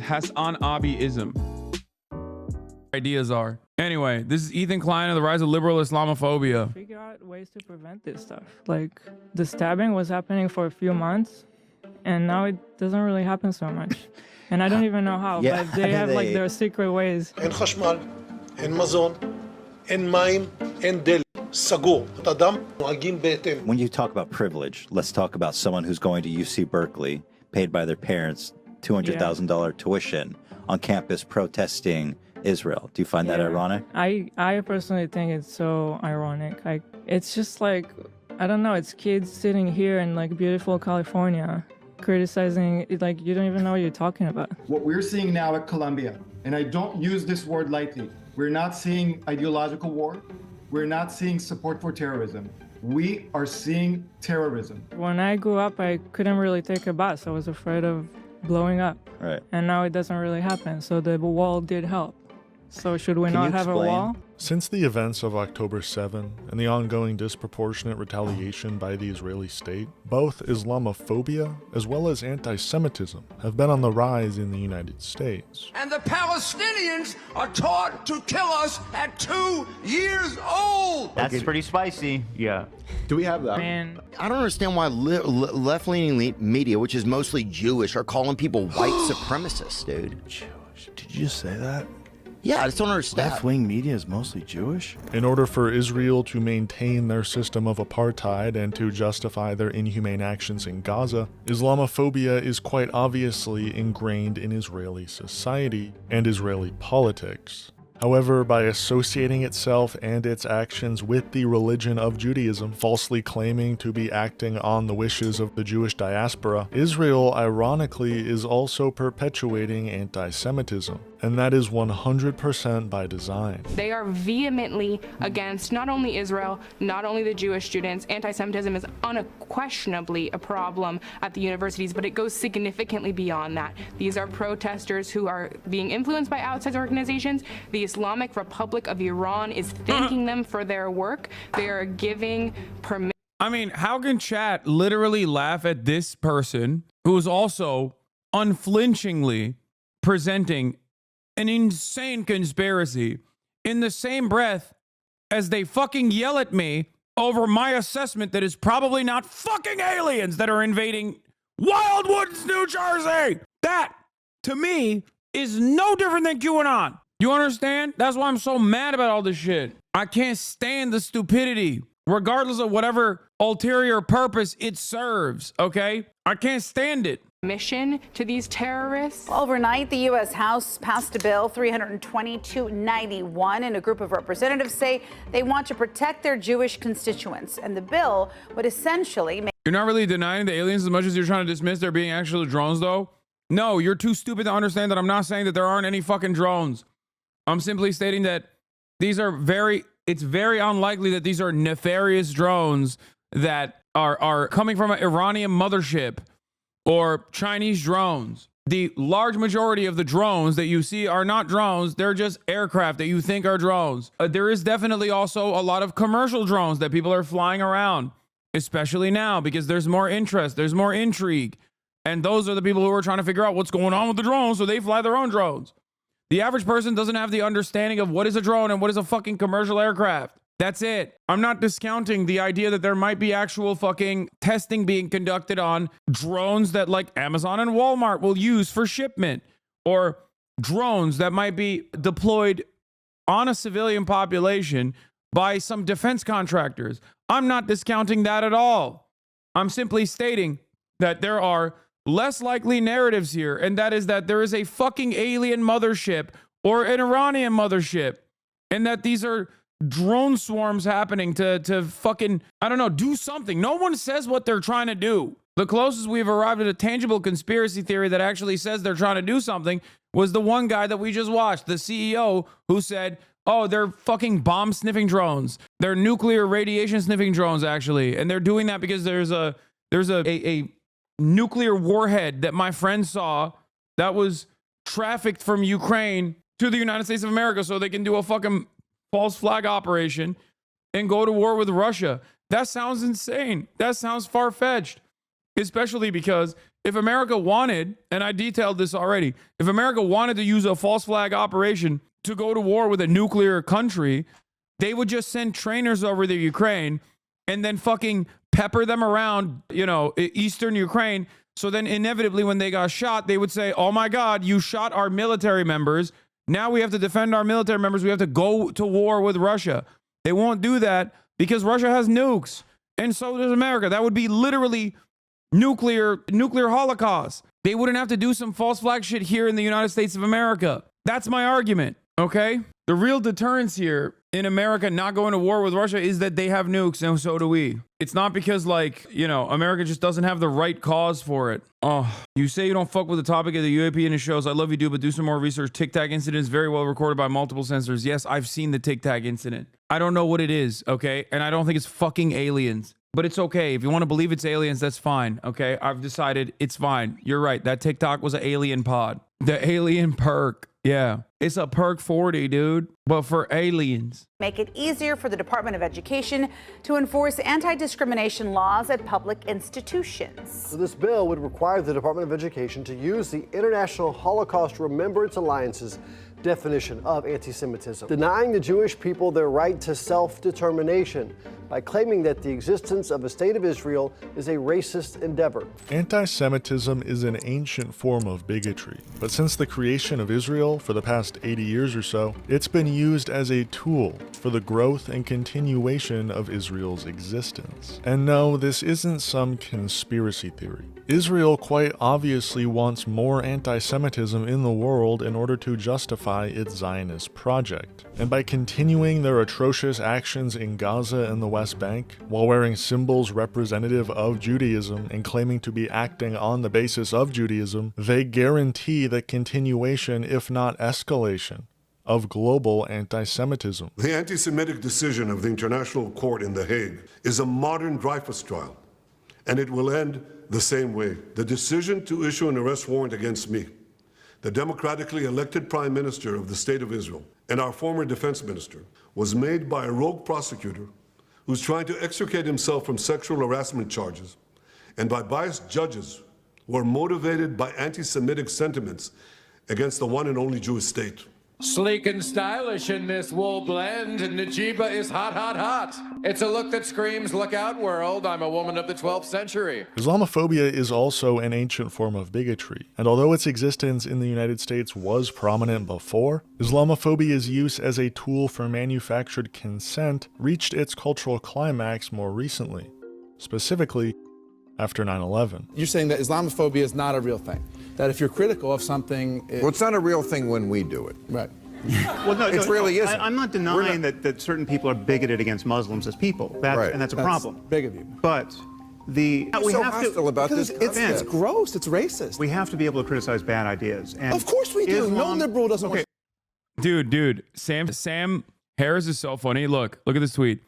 Hasanabiism. Ideas are. Anyway, this is Ethan Klein and the rise of liberal Islamophobia. Figure out ways to prevent this stuff. Like, the stabbing was happening for a few months, and now it doesn't really happen so much. And I don't even know how, but they have like their secret ways. אין חשמל, אין מזון, אין מים, אין דלק. סגור. אדם נוהגים בהתאם. When you talk about privilege, let's talk about someone who's going to UC Berkeley, paid by their parents $200,000 tuition on campus protesting Israel. Do you find that ironic? I personally think it's so ironic. It's just like, I don't know, it's kids sitting here in like beautiful California criticizing, like, you don't even know what you're talking about. What we're seeing now at Columbia, and I don't use this word lightly, we're not seeing ideological war. We're not seeing support for terrorism. We are seeing terrorism. When I grew up, I couldn't really take a bus. I was afraid of blowing up. Right. And now it doesn't really happen. So the wall did help. So should we not have a wall? Since the events of October 7 and the ongoing disproportionate retaliation by the Israeli state, both Islamophobia as well as anti-Semitism have been on the rise in the United States. And the Palestinians are taught to kill us at 2 years old! That's pretty spicy. Yeah. Do we have that? Man. I don't understand why left-leaning media, which is mostly Jewish, are calling people white supremacists, dude. Jewish? Did you just say that? Yeah, I just don't understand. Left-wing media is mostly Jewish? In order for Israel to maintain their system of apartheid and to justify their inhumane actions in Gaza, Islamophobia is quite obviously ingrained in Israeli society and Israeli politics. However, by associating itself and its actions with the religion of Judaism, falsely claiming to be acting on the wishes of the Jewish diaspora, Israel, ironically, is also perpetuating anti-Semitism. And that is 100% by design. They are vehemently against not only Israel, not only the Jewish students. Anti-Semitism is unquestionably a problem at the universities, but it goes significantly beyond that. These are protesters who are being influenced by outside organizations. The Islamic Republic of Iran is thanking them for their work. They are giving permission. I mean, how can chat literally laugh at this person who is also unflinchingly presenting an insane conspiracy in the same breath as they fucking yell at me over my assessment that is probably not fucking aliens that are invading Wildwoods, New Jersey? That, to me, is no different than QAnon. You understand? That's why I'm so mad about all this shit. I can't stand the stupidity, regardless of whatever ulterior purpose it serves, okay? I can't stand it. Mission to these terrorists. Overnight, the U.S. House passed a bill 32291, and a group of representatives say they want to protect their Jewish constituents. And the bill would essentially make... You're not really denying the aliens as much as you're trying to dismiss there being actual drones, though? No, you're too stupid to understand that I'm not saying that there aren't any fucking drones. I'm simply stating that these are it's very unlikely that these are nefarious drones that are coming from an Iranian mothership or Chinese drones. The large majority of the drones that you see are not drones. They're just aircraft that you think are drones. There is definitely also a lot of commercial drones that people are flying around, especially now because there's more interest, there's more intrigue. And those are the people who are trying to figure out what's going on with the drones, so they fly their own drones. The average person doesn't have the understanding of what is a drone and what is a fucking commercial aircraft. That's it. I'm not discounting the idea that there might be actual fucking testing being conducted on drones that like Amazon and Walmart will use for shipment, or drones that might be deployed on a civilian population by some defense contractors. I'm not discounting that at all. I'm simply stating that there are less likely narratives here, and that is that there is a fucking alien mothership or an Iranian mothership, and that these are drone swarms happening to fucking, I don't know, do something. No one says what they're trying to do. The closest we've arrived at a tangible conspiracy theory that actually says they're trying to do something was the one guy that we just watched, the CEO, who said, oh, they're fucking bomb sniffing drones. They're nuclear radiation sniffing drones, actually. And they're doing that because there's a nuclear warhead that my friend saw that was trafficked from Ukraine to the United States of America so they can do a fucking false flag operation and go to war with Russia. That sounds insane. That sounds far-fetched. especially because if America wanted, and I detailed this already, if America wanted to use a false flag operation to go to war with a nuclear country, they would just send trainers over to Ukraine and then fucking pepper them around, you know, eastern Ukraine. So then inevitably when they got shot, they would say, oh my God, you shot our military members. Now we have to defend our military members. We have to go to war with Russia. They won't do that because Russia has nukes. And so does America. That would be literally nuclear holocaust. They wouldn't have to do some false flag shit here in the United States of America. That's my argument, okay? The real deterrence here in America not going to war with Russia is that they have nukes, and so do we. It's not because, like, you know, America just doesn't have the right cause for it. Oh, you say you don't fuck with the topic of the UAP and it shows. I love you, dude, but do some more research. Tic Tac incident is very well recorded by multiple sensors. Yes, I've seen the Tic Tac incident. I don't know what it is, okay? And I don't think it's fucking aliens. But it's okay. If you want to believe it's aliens, that's fine, okay? I've decided it's fine. You're right. That TikTok was an alien pod. The alien perk. Yeah. It's a perk 40, dude. But for aliens. Make it easier for the Department of Education to enforce anti-discrimination laws at public institutions. So this bill would require the Department of Education to use the International Holocaust Remembrance Alliance's definition of anti-Semitism, denying the Jewish people their right to self-determination by claiming that the existence of a state of Israel is a racist endeavor. Anti-Semitism is an ancient form of bigotry, but since the creation of Israel for the past 80 years or so, it's been used as a tool for the growth and continuation of Israel's existence. And no, this isn't some conspiracy theory. Israel quite obviously wants more anti-Semitism in the world in order to justify its Zionist project. And by continuing their atrocious actions in Gaza and the West Bank, while wearing symbols representative of Judaism and claiming to be acting on the basis of Judaism, they guarantee the continuation, if not escalation, of global anti-Semitism. The anti-Semitic decision of the International Court in The Hague is a modern Dreyfus trial, and it will end the same way. The decision to issue an arrest warrant against me, the democratically elected Prime Minister of the State of Israel, and our former Defense Minister, was made by a rogue prosecutor who's trying to extricate himself from sexual harassment charges, and by biased judges who are motivated by anti-Semitic sentiments against the one and only Jewish state. Sleek and stylish in this wool blend, Najiba is hot, hot, hot. It's a look that screams, look out world, I'm a woman of the 12th century. Islamophobia is also an ancient form of bigotry, and although its existence in the United States was prominent before, Islamophobia's use as a tool for manufactured consent reached its cultural climax more recently, specifically after 9/11. You're saying that Islamophobia is not a real thing? That if you're critical of something... Well, it's not a real thing when we do it. Right. Well, no, it really isn't. I'm not denying that certain people are bigoted against Muslims as people. Right. And that's a problem. Big of you. But we so have hostile to... about this It's gross. It's racist. We have to be able to criticize bad ideas. And of course we do. No liberal doesn't want... Dude, Sam Harris is so funny. Look at this tweet.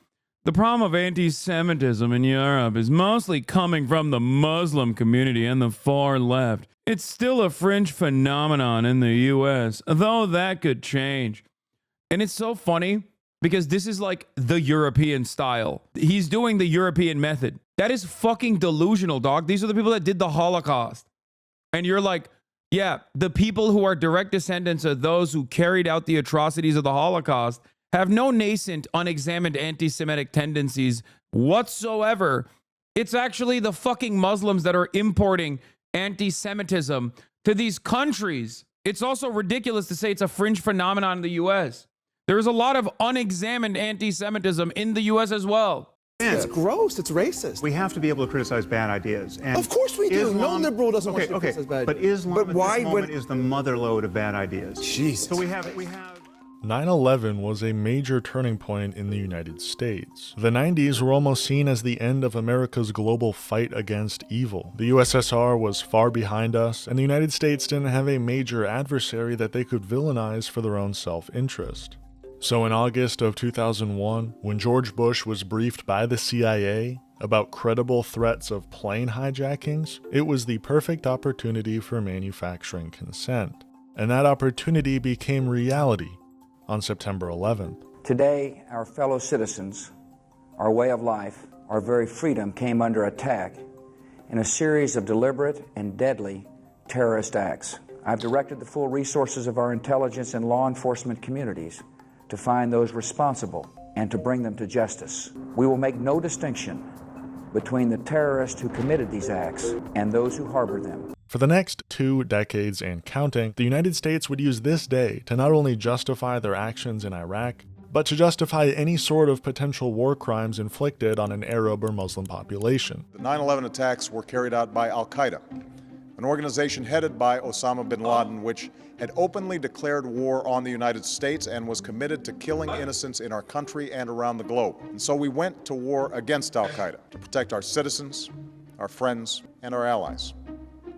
The problem of anti-Semitism in Europe is mostly coming from the Muslim community and the far left. It's still a fringe phenomenon in the US, though that could change. And it's so funny because this is like the European style. He's doing the European method. That is fucking delusional, dog. These are the people that did the Holocaust. And you're like, yeah, the people who are direct descendants of those who carried out the atrocities of the Holocaust have no nascent, unexamined anti-Semitic tendencies whatsoever. It's actually the fucking Muslims that are importing anti-Semitism to these countries. It's also ridiculous to say it's a fringe phenomenon in the US. There's a lot of unexamined anti-Semitism in the US as well. It's gross. It's racist. We have to be able to criticize bad ideas. And of course we do. No liberal doesn't want to criticize bad ideas. But Islam at this moment is the motherlode of bad ideas. Jesus. So we have 9/11 was a major turning point in the United States. The 90s were almost seen as the end of America's global fight against evil. The USSR was far behind us, and the United States didn't have a major adversary that they could villainize for their own self-interest. So in August of 2001, when George Bush was briefed by the CIA about credible threats of plane hijackings, it was the perfect opportunity for manufacturing consent. And that opportunity became reality on September 11th. Today, our fellow citizens, our way of life, our very freedom came under attack, in a series of deliberate and deadly terrorist acts. I've directed the full resources of our intelligence and law enforcement communities to find those responsible and to bring them to justice. We will make no distinction between the terrorists who committed these acts and those who harbored them. For the next 2 decades and counting, the United States would use this day to not only justify their actions in Iraq, but to justify any sort of potential war crimes inflicted on an Arab or Muslim population. The 9/11 attacks were carried out by Al-Qaeda, an organization headed by Osama bin Laden, which had openly declared war on the United States and was committed to killing innocents in our country and around the globe. And so we went to war against Al-Qaeda to protect our citizens, our friends, and our allies.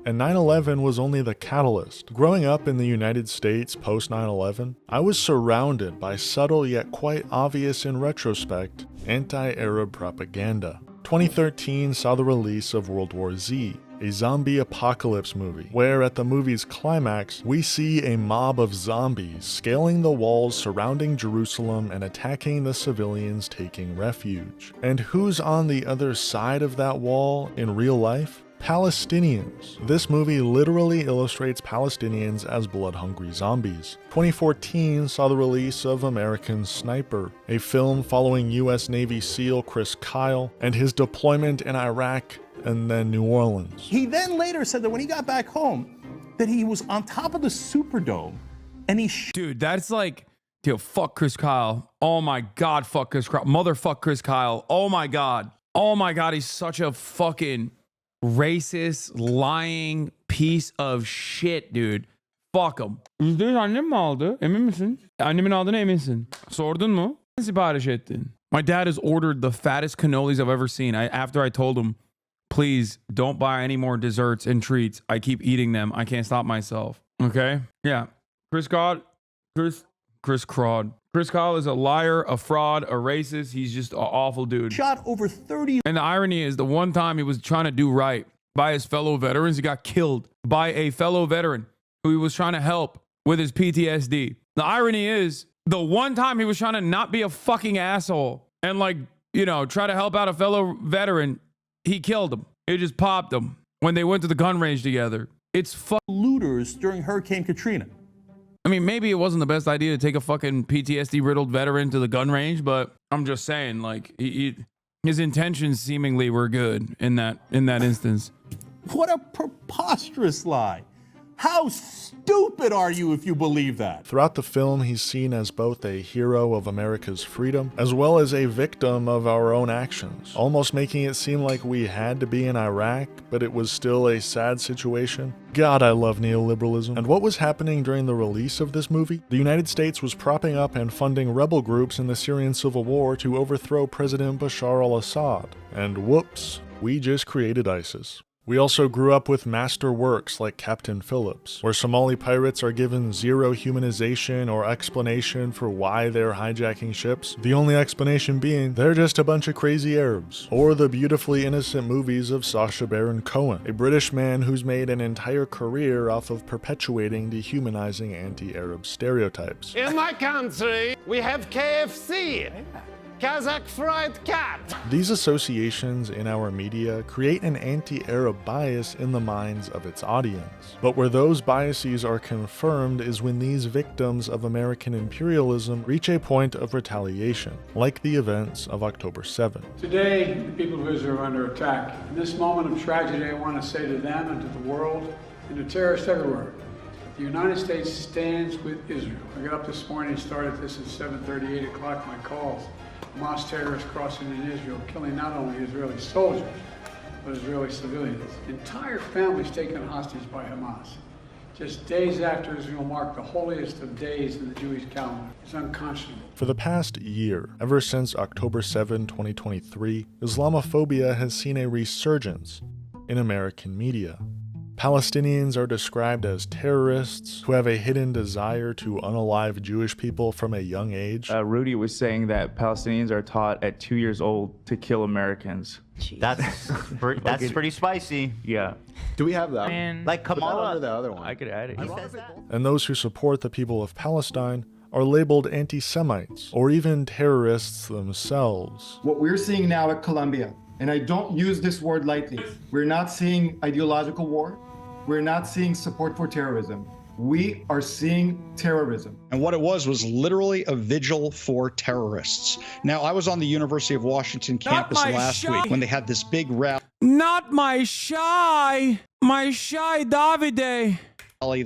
And 9/11 was only the catalyst. Growing up in the United States post 9/11, I was surrounded by subtle yet quite obvious in retrospect anti-Arab propaganda. 2013 saw the release of World War Z, a zombie apocalypse movie, where at the movie's climax, we see a mob of zombies scaling the walls surrounding Jerusalem and attacking the civilians taking refuge. And who's on the other side of that wall in real life? Palestinians. This movie literally illustrates Palestinians as blood-hungry zombies. 2014 saw the release of American Sniper, a film following U.S. Navy SEAL Chris Kyle and his deployment in Iraq and then New Orleans. He then later said that when he got back home, that he was on top of the Superdome and he Dude, that's like, dude, fuck Chris Kyle. Oh my God, fuck Chris Kyle. Motherfuck Chris Kyle. Oh my God. Oh my God, he's such a fucking racist, lying piece of shit, dude. Fuck him. %100 annem mi aldı? Emin misin? Annemin aldığına eminsin. Sordun mu? Sipariş ettin. My dad has ordered the fattest cannolis I've ever seen. After I told him, please don't buy any more desserts and treats. I keep eating them. I can't stop myself. Okay? Yeah. Chris Kyle is a liar, a fraud, a racist. He's just an awful dude. Shot over 30. And the irony is the one time he was trying to do right by his fellow veterans, he got killed by a fellow veteran who he was trying to help with his PTSD. The irony is the one time he was trying to not be a fucking asshole and try to help out a fellow veteran, he killed him. It just popped him when they went to the gun range together. It's looters during Hurricane Katrina. I mean, maybe it wasn't the best idea to take a fucking PTSD-riddled veteran to the gun range, but I'm just saying, his intentions seemingly were good in that instance. What a preposterous lie. How stupid are you if you believe that? Throughout the film, he's seen as both a hero of America's freedom, as well as a victim of our own actions, almost making it seem like we had to be in Iraq, but it was still a sad situation. God, I love neoliberalism. And what was happening during the release of this movie? The United States was propping up and funding rebel groups in the Syrian civil war to overthrow President Bashar al-Assad. And whoops, we just created ISIS. We also grew up with master works like Captain Phillips, where Somali pirates are given zero humanization or explanation for why they're hijacking ships, the only explanation being they're just a bunch of crazy Arabs. Or the beautifully innocent movies of Sacha Baron Cohen, a British man who's made an entire career off of perpetuating dehumanizing anti-Arab stereotypes. In my country, we have KFC. Kazakh fried cat. These associations in our media create an anti-Arab bias in the minds of its audience. But where those biases are confirmed is when these victims of American imperialism reach a point of retaliation, like the events of October 7th. Today, the people of Israel are under attack. In this moment of tragedy, I want to say to them and to the world and to terrorists everywhere, the United States stands with Israel. I got up this morning and started this at 7:30, 8 o'clock, my calls. Hamas terrorists crossing in Israel, killing not only Israeli soldiers, but Israeli civilians. Entire families taken hostage by Hamas. Just days after Israel marked the holiest of days in the Jewish calendar. It's unconscionable. For the past year, ever since October 7, 2023, Islamophobia has seen a resurgence in American media. Palestinians are described as terrorists who have a hidden desire to unalive Jewish people from a young age. Rudy was saying that Palestinians are taught at 2 years old to kill Americans. That's pretty spicy. Yeah. Do we have that? Like Kamala? The other one. I could add it. And those who support the people of Palestine are labeled anti-Semites or even terrorists themselves. What we're seeing now at Columbia And I don't use this word lightly. We're not seeing ideological war. We're not seeing support for terrorism. We are seeing terrorism. And what it was literally a vigil for terrorists. Now, I was on the University of Washington campus last week when they had this big rally. Not my shy Davide.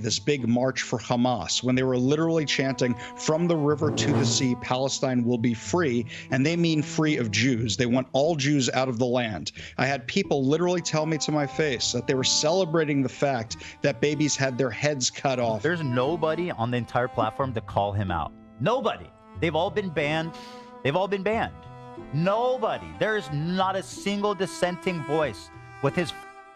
This big march for Hamas, when they were literally chanting from the river to the sea, Palestine will be free, and they mean free of Jews. They want all Jews out of the land. I had people literally tell me to my face that they were celebrating the fact that babies had their heads cut off. There's nobody on the entire platform to call him out. Nobody. They've all been banned. Nobody. There is not a single dissenting voice with his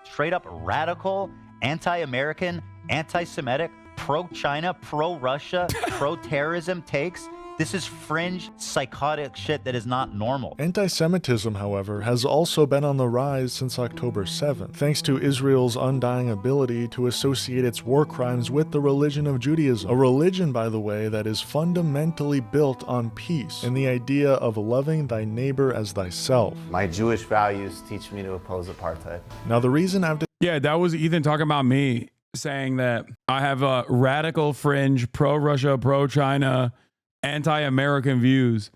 straight up radical, anti-American, anti-Semitic, pro-China, pro-Russia, pro-terrorism takes. This is fringe, psychotic shit that is not normal. Anti-Semitism, however, has also been on the rise since October 7th, thanks to Israel's undying ability to associate its war crimes with the religion of Judaism. A religion, by the way, that is fundamentally built on peace and the idea of loving thy neighbor as thyself. My Jewish values teach me to oppose apartheid. Now, the reason I've... Yeah, that was Ethan talking about me, saying that I have a radical fringe, pro-Russia, pro-China, anti-American views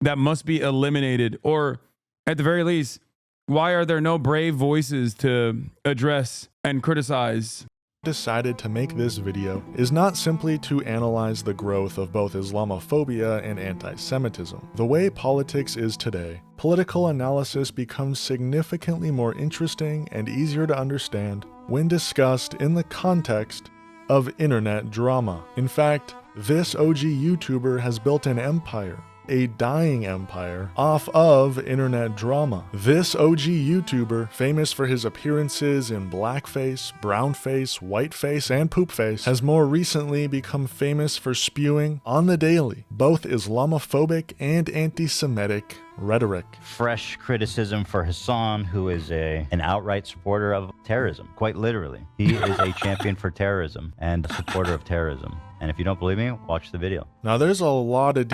that must be eliminated, or at the very least, why are there no brave voices to address and criticize? Decided to make this video is not simply to analyze the growth of both Islamophobia and anti-Semitism. The way politics is today, political analysis becomes significantly more interesting and easier to understand when discussed in the context of internet drama. In fact, this OG YouTuber has built an empire, a dying empire, off of internet drama. This OG YouTuber, famous for his appearances in blackface, brownface, whiteface, and poopface, has more recently become famous for spewing, on the daily, both Islamophobic and anti-Semitic rhetoric. Fresh criticism for Hasan, who is an outright supporter of terrorism. Quite literally. He is a champion for terrorism and a supporter of terrorism. And if you don't believe me, watch the video. Now, there's a lot of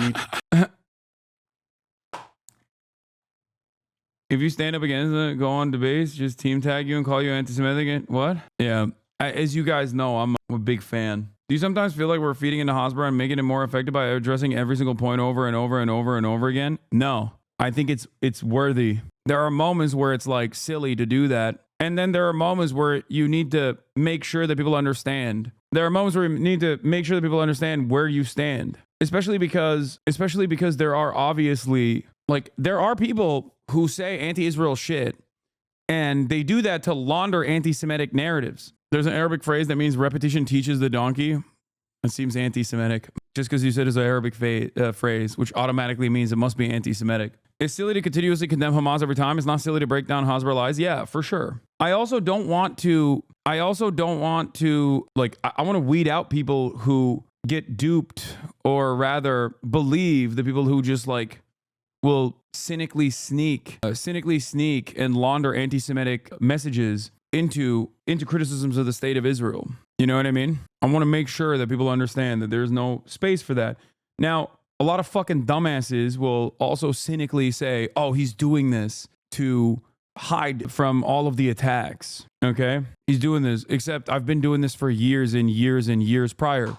If you stand up against it, go on debates, just team tag you and call you anti-Semitic again. What? Yeah. As you guys know, I'm a big fan. Do you sometimes feel like we're feeding into Hasbro and making it more effective by addressing every single point over and over and over and over again? No. I think it's worthy. There are moments where it's like silly to do that. And then there are moments where you need to make sure that people understand. There are moments where you need to make sure that people understand where you stand. Especially because there are obviously, like, there are people who say anti-Israel shit, and they do that to launder anti-Semitic narratives. There's an Arabic phrase that means repetition teaches the donkey. It seems anti-Semitic. Just because you said it's an Arabic phrase, which automatically means it must be anti-Semitic. It's silly to continuously condemn Hamas every time. It's not silly to break down Hasbro lies. Yeah, for sure. I also don't want to, like, I want to weed out people who get duped, or rather believe the people who just, like, will cynically sneak and launder anti-Semitic messages into criticisms of the state of Israel. You know what I mean? I want to make sure that people understand that there's no space for that. Now, a lot of fucking dumbasses will also cynically say, oh, he's doing this to hide from all of the attacks. Okay? He's doing this, except I've been doing this for years and years and years prior,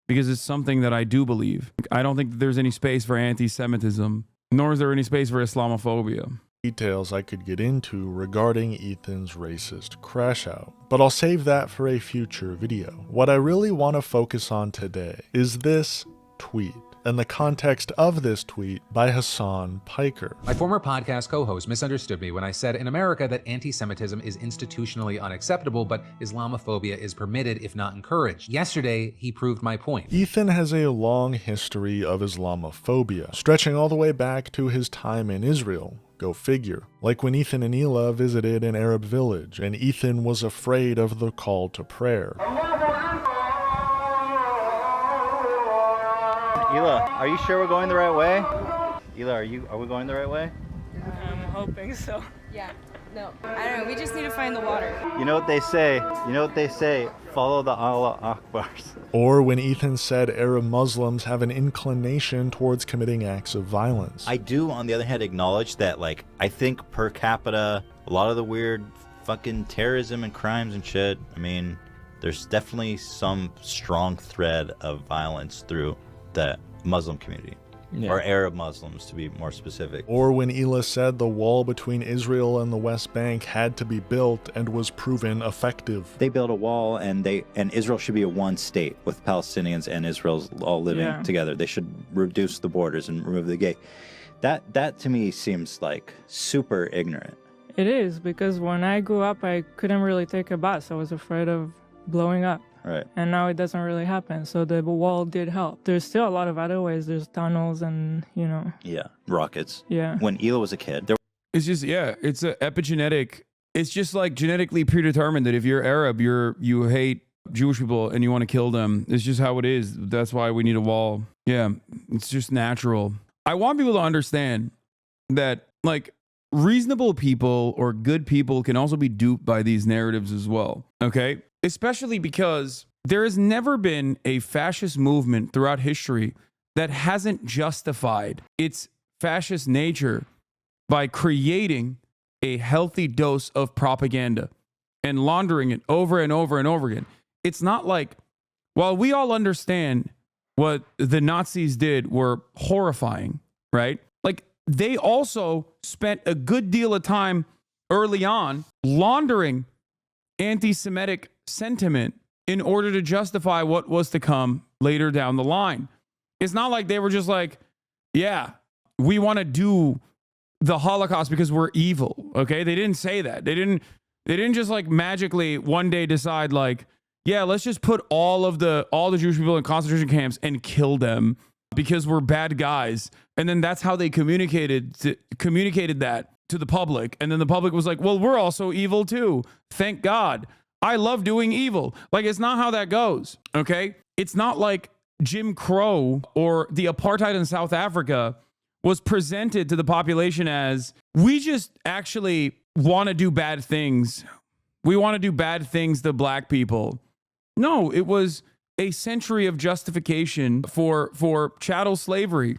because it's something that I do believe. I don't think that there's any space for anti-Semitism, nor is there any space for Islamophobia. Details I could get into regarding Ethan's racist crash out, but I'll save that for a future video. What I really want to focus on today is this tweet, and the context of this tweet by Hasan Piker. My former podcast co-host misunderstood me when I said in America that anti-Semitism is institutionally unacceptable, but Islamophobia is permitted if not encouraged. Yesterday, he proved my point. Ethan has a long history of Islamophobia, stretching all the way back to his time in Israel. Go figure. Like when Ethan and Hila visited an Arab village, and Ethan was afraid of the call to prayer. Hila, are you sure we're going the right way? Hila, are we going the right way? I'm hoping so. Yeah. No, I don't know. We just need to find the water. You know what they say? You know what they say? Follow the Allah Akbars. Or when Ethan said Arab Muslims have an inclination towards committing acts of violence. I do, on the other hand, acknowledge that, like, I think per capita, a lot of the weird fucking terrorism and crimes and shit, I mean, there's definitely some strong thread of violence through the Muslim community. Yeah. Or Arab Muslims, to be more specific. Or when Ela said the wall between Israel and the West Bank had to be built and was proven effective. They built a wall, and Israel should be a one state with Palestinians and Israel's all living together. They should reduce the borders and remove the gate. That to me seems like super ignorant. It is, because when I grew up, I couldn't really take a bus. I was afraid of blowing up. Right. And now it doesn't really happen. So the wall did help. There's still a lot of other ways. There's tunnels and, you know. Yeah, rockets. Yeah. When Ela was a kid, there. It's just, it's a epigenetic. It's just like genetically predetermined that if you're Arab, you hate Jewish people and you want to kill them. It's just how it is. That's why we need a wall. Yeah, it's just natural. I want people to understand that, like, reasonable people or good people can also be duped by these narratives as well. Okay? Especially because there has never been a fascist movement throughout history that hasn't justified its fascist nature by creating a healthy dose of propaganda and laundering it over and over and over again. It's not like, while we all understand what the Nazis did were horrifying, right? Like, they also spent a good deal of time early on laundering anti-Semitic sentiment in order to justify what was to come later down the line. It's not like they were just like, yeah, we want to do the Holocaust because we're evil. Okay? They didn't say that. They didn't just like magically one day decide like, yeah, let's just put all the Jewish people in concentration camps and kill them because we're bad guys. And then that's how they communicated that to the public. And then the public was like, well, we're also evil too. Thank God. I love doing evil. Like, it's not how that goes. Okay? It's not like Jim Crow or the apartheid in South Africa was presented to the population as, we just actually want to do bad things. We want to do bad things to black people. No, it was a century of justification for chattel slavery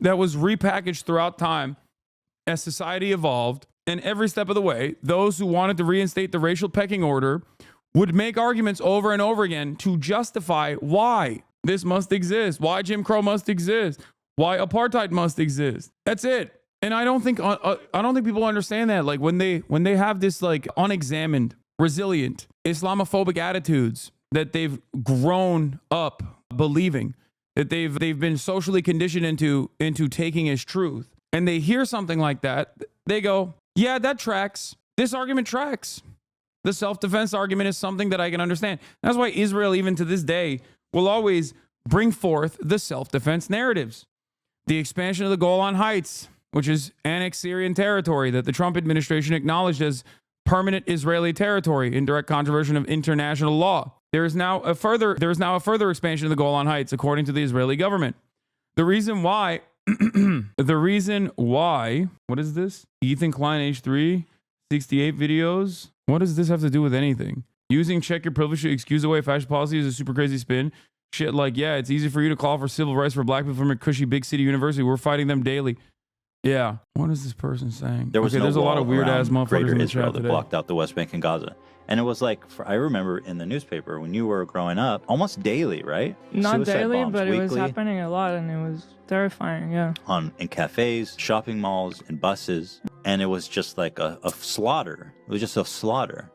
that was repackaged throughout time as society evolved. And every step of the way, those who wanted to reinstate the racial pecking order would make arguments over and over again to justify why this must exist, why Jim Crow must exist, why apartheid must exist. That's it. And I don't think people understand that. Like, when they have this like unexamined, resilient, Islamophobic attitudes that they've grown up believing, that they've been socially conditioned into taking as truth, and they hear something like that, they go, yeah, that tracks. This argument tracks. The self-defense argument is something that I can understand. That's why Israel, even to this day, will always bring forth the self-defense narratives. The expansion of the Golan Heights, which is annexed Syrian territory that the Trump administration acknowledged as permanent Israeli territory in direct contravention of international law. There is now a further expansion of the Golan Heights, according to the Israeli government. The reason why, what is this? Ethan Klein, H3, 68 videos. What does this have to do with anything? Using check your privilege to excuse away fascist policy is a super crazy spin. Shit like, yeah, it's easy for you to call for civil rights for black people from a cushy big city university. We're fighting them daily. Yeah. What is this person saying? There was there's a lot of weird ass motherfuckers in the Israel chat that today. blocked out the West Bank and Gaza. And it was like, I remember in the newspaper when you were growing up, almost daily, right? Not Suicide daily, bombs but it was weekly happening a lot, and it was terrifying, yeah. in cafes, shopping malls, and buses. And it was just like a slaughter. It was just a slaughter.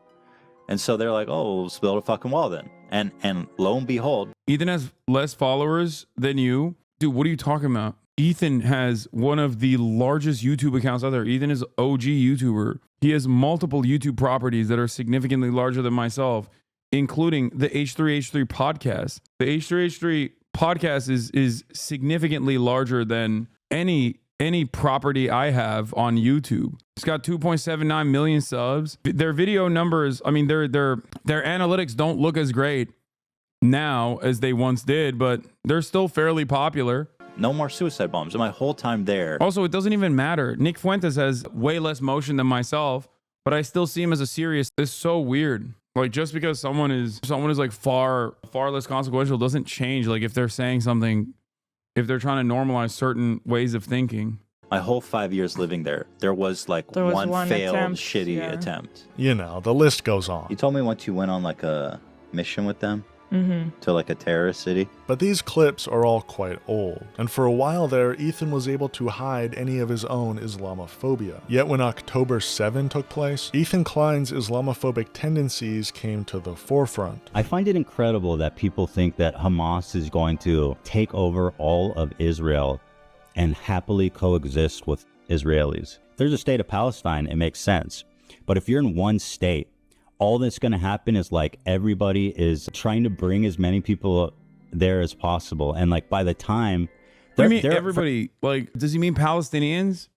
And so they're like, oh, let's build a fucking wall then. And lo and behold. Ethan has less followers than you. Dude, what are you talking about? Ethan has one of the largest YouTube accounts out there. Ethan is OG YouTuber. He has multiple YouTube properties that are significantly larger than myself, including the H3H3 podcast. The H3H3 podcast is significantly larger than any property I have on YouTube. It's got 2.79 million subs. Their video numbers, I mean, their analytics don't look as great now as they once did, but they're still fairly popular. No more suicide bombs. And my whole time there. Also, it doesn't even matter. Nick Fuentes has way less motion than myself. but I still see him as a serious. It's so weird. Like, just because someone is like far less consequential doesn't change. Like, if they're saying something, if they're trying to normalize certain ways of thinking. My whole 5 years living there was like one failed shitty attempt. You know, the list goes on. You told me once you went on like a mission with them to like a terrorist city. But these clips are all quite old, and for a while there, Ethan was able to hide any of his own Islamophobia. Yet when October 7 took place, Ethan Klein's Islamophobic tendencies came to the forefront. I find it incredible that people think that Hamas is going to take over all of Israel and happily coexist with Israelis. If there's a state of Palestine, it makes sense. But if you're in one state, all that's going to happen is like everybody is trying to bring as many people there as possible. And like by the time... What do you mean everybody? Like, does he mean Palestinians?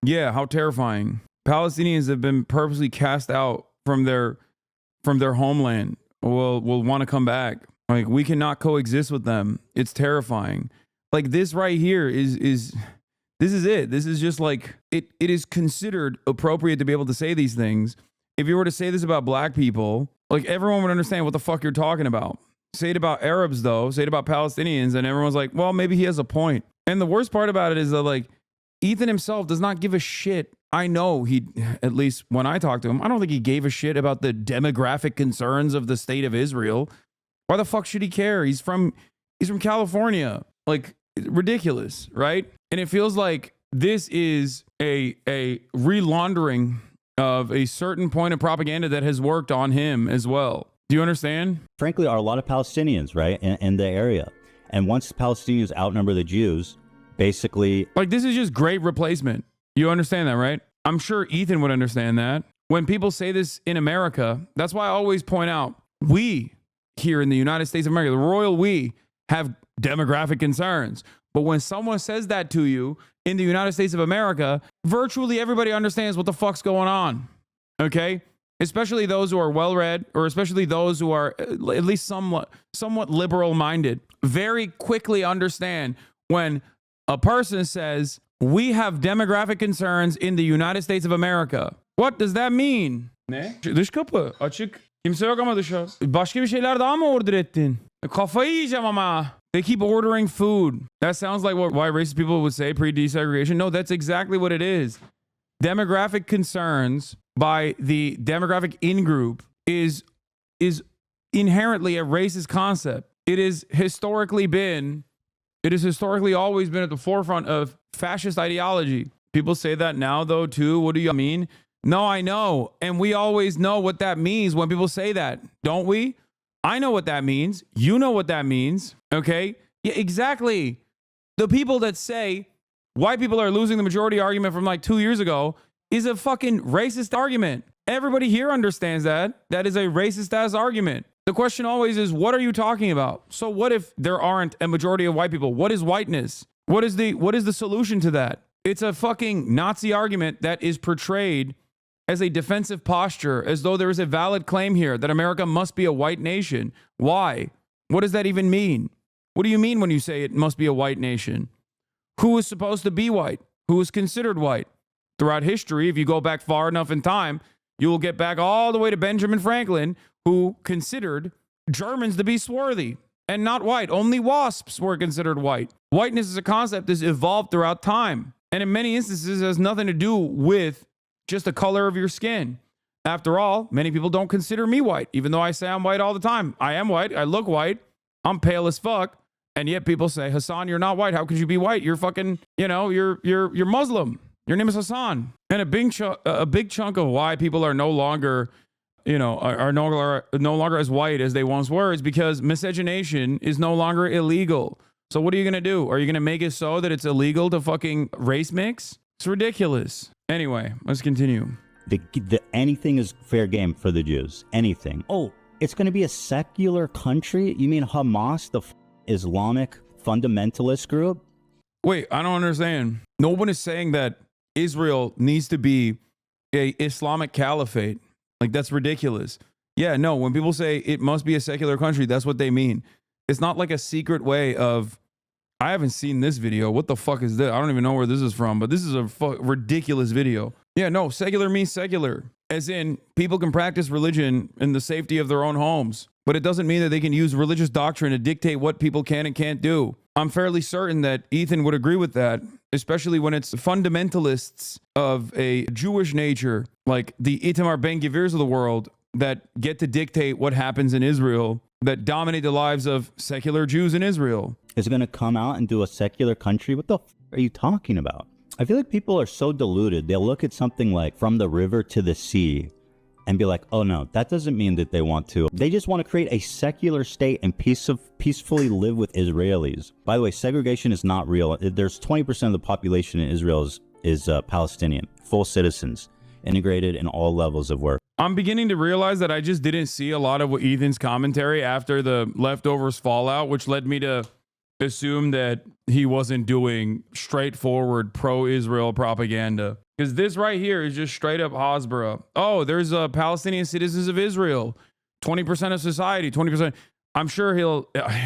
Yeah, how terrifying. Palestinians have been purposely cast out from their homeland. Will want to come back. Like, we cannot coexist with them. It's terrifying. Like, this right here is this is it. This is just like, it is considered appropriate to be able to say these things. If you were to say this about black people, like, everyone would understand what the fuck you're talking about. Say it about Arabs, though. Say it about Palestinians, and everyone's like, well, maybe he has a point. And the worst part about it is that, like, Ethan himself does not give a shit. I know he, at least when I talked to him, I don't think he gave a shit about the demographic concerns of the state of Israel. Why the fuck should he care? He's from California. Like, ridiculous, right? And it feels like this is a relaundering of a certain point of propaganda that has worked on him as well. Do you understand? Frankly, are a lot of Palestinians, right, in the area. And once Palestinians outnumber the Jews, basically... Like, this is just great replacement. You understand that, right? I'm sure Ethan would understand that. When people say this in America, that's why I always point out, we here in the United States of America, the royal we, have demographic concerns. But when someone says that to you in the United States of America, virtually everybody understands what the fuck's going on. Okay? Especially those who are well-read, or especially those who are at least somewhat liberal-minded, very quickly understand when a person says, we have demographic concerns in the United States of America. What does that mean? Ne? Dış kapı açık. Kimse yok ama dışarı. Başka bir şeyler daha mı order ettin? Kafayı yiyeceğim ama. They keep ordering food. That sounds like why racist people would say pre-desegregation. No, that's exactly what it is. Demographic concerns by the demographic in-group is inherently a racist concept. It has historically always been at the forefront of fascist ideology. People say that now, though, too. What do you mean? No, I know. And we always know what that means when people say that, don't we? I know what that means. You know what that means. Okay? Yeah, exactly. The people that say white people are losing the majority argument from like 2 years ago is a fucking racist argument. Everybody here understands that. That is a racist ass argument. The question always is, what are you talking about? So what if there aren't a majority of white people? What is whiteness? What is the solution to that? It's a fucking Nazi argument that is portrayed as a defensive posture, as though there is a valid claim here that America must be a white nation. Why? What does that even mean? What do you mean when you say it must be a white nation? Who is supposed to be white? Who is considered white? Throughout history, if you go back far enough in time, you will get back all the way to Benjamin Franklin, who considered Germans to be swarthy and not white. Only wasps were considered white. Whiteness as a concept has evolved throughout time, and in many instances has nothing to do with just the color of your skin. After all, many people don't consider me white, even though I say I'm white all the time. I am white. I look white. I'm pale as fuck. And yet people say, Hasan, you're not white. How could you be white? You're fucking, you're Muslim. Your name is Hasan. And a big chunk of why people are no longer, are no longer as white as they once were is because miscegenation is no longer illegal. So what are you going to do? Are you going to make it so that it's illegal to fucking race mix? It's ridiculous. Anyway, let's continue. Anything is fair game for the Jews. Anything. Oh, it's going to be a secular country? You mean Hamas, the Islamic fundamentalist group? Wait, I don't understand. No one is saying that Israel needs to be a Islamic caliphate. Like, that's ridiculous. Yeah, no, when people say it must be a secular country, that's what they mean. It's not like a secret way of, I haven't seen this video. What the fuck is this? I don't even know where this is from, but this is a ridiculous video. Yeah, no, secular means secular. As in, people can practice religion in the safety of their own homes, but it doesn't mean that they can use religious doctrine to dictate what people can and can't do. I'm fairly certain that Ethan would agree with that, especially when it's fundamentalists of a Jewish nature, like the Itamar Ben-Gvirs of the world, that get to dictate what happens in Israel, that dominate the lives of secular Jews in Israel. Is going to come out and do a secular country? What the f are you talking about? I feel like people are so deluded. They'll look at something like from the river to the sea and be like, oh no, that doesn't mean that they want to. They just want to create a secular state and peacefully live with Israelis. By the way, segregation is not real. There's 20% of the population in Israel is Palestinian, full citizens, integrated in all levels of work. I'm beginning to realize that I just didn't see a lot of Ethan's commentary after the leftovers fallout, which led me to assume that he wasn't doing straightforward pro-Israel propaganda. Because this right here is just straight up Hasbara. Oh, there's Palestinian citizens of Israel. 20% of society, 20%. I'm sure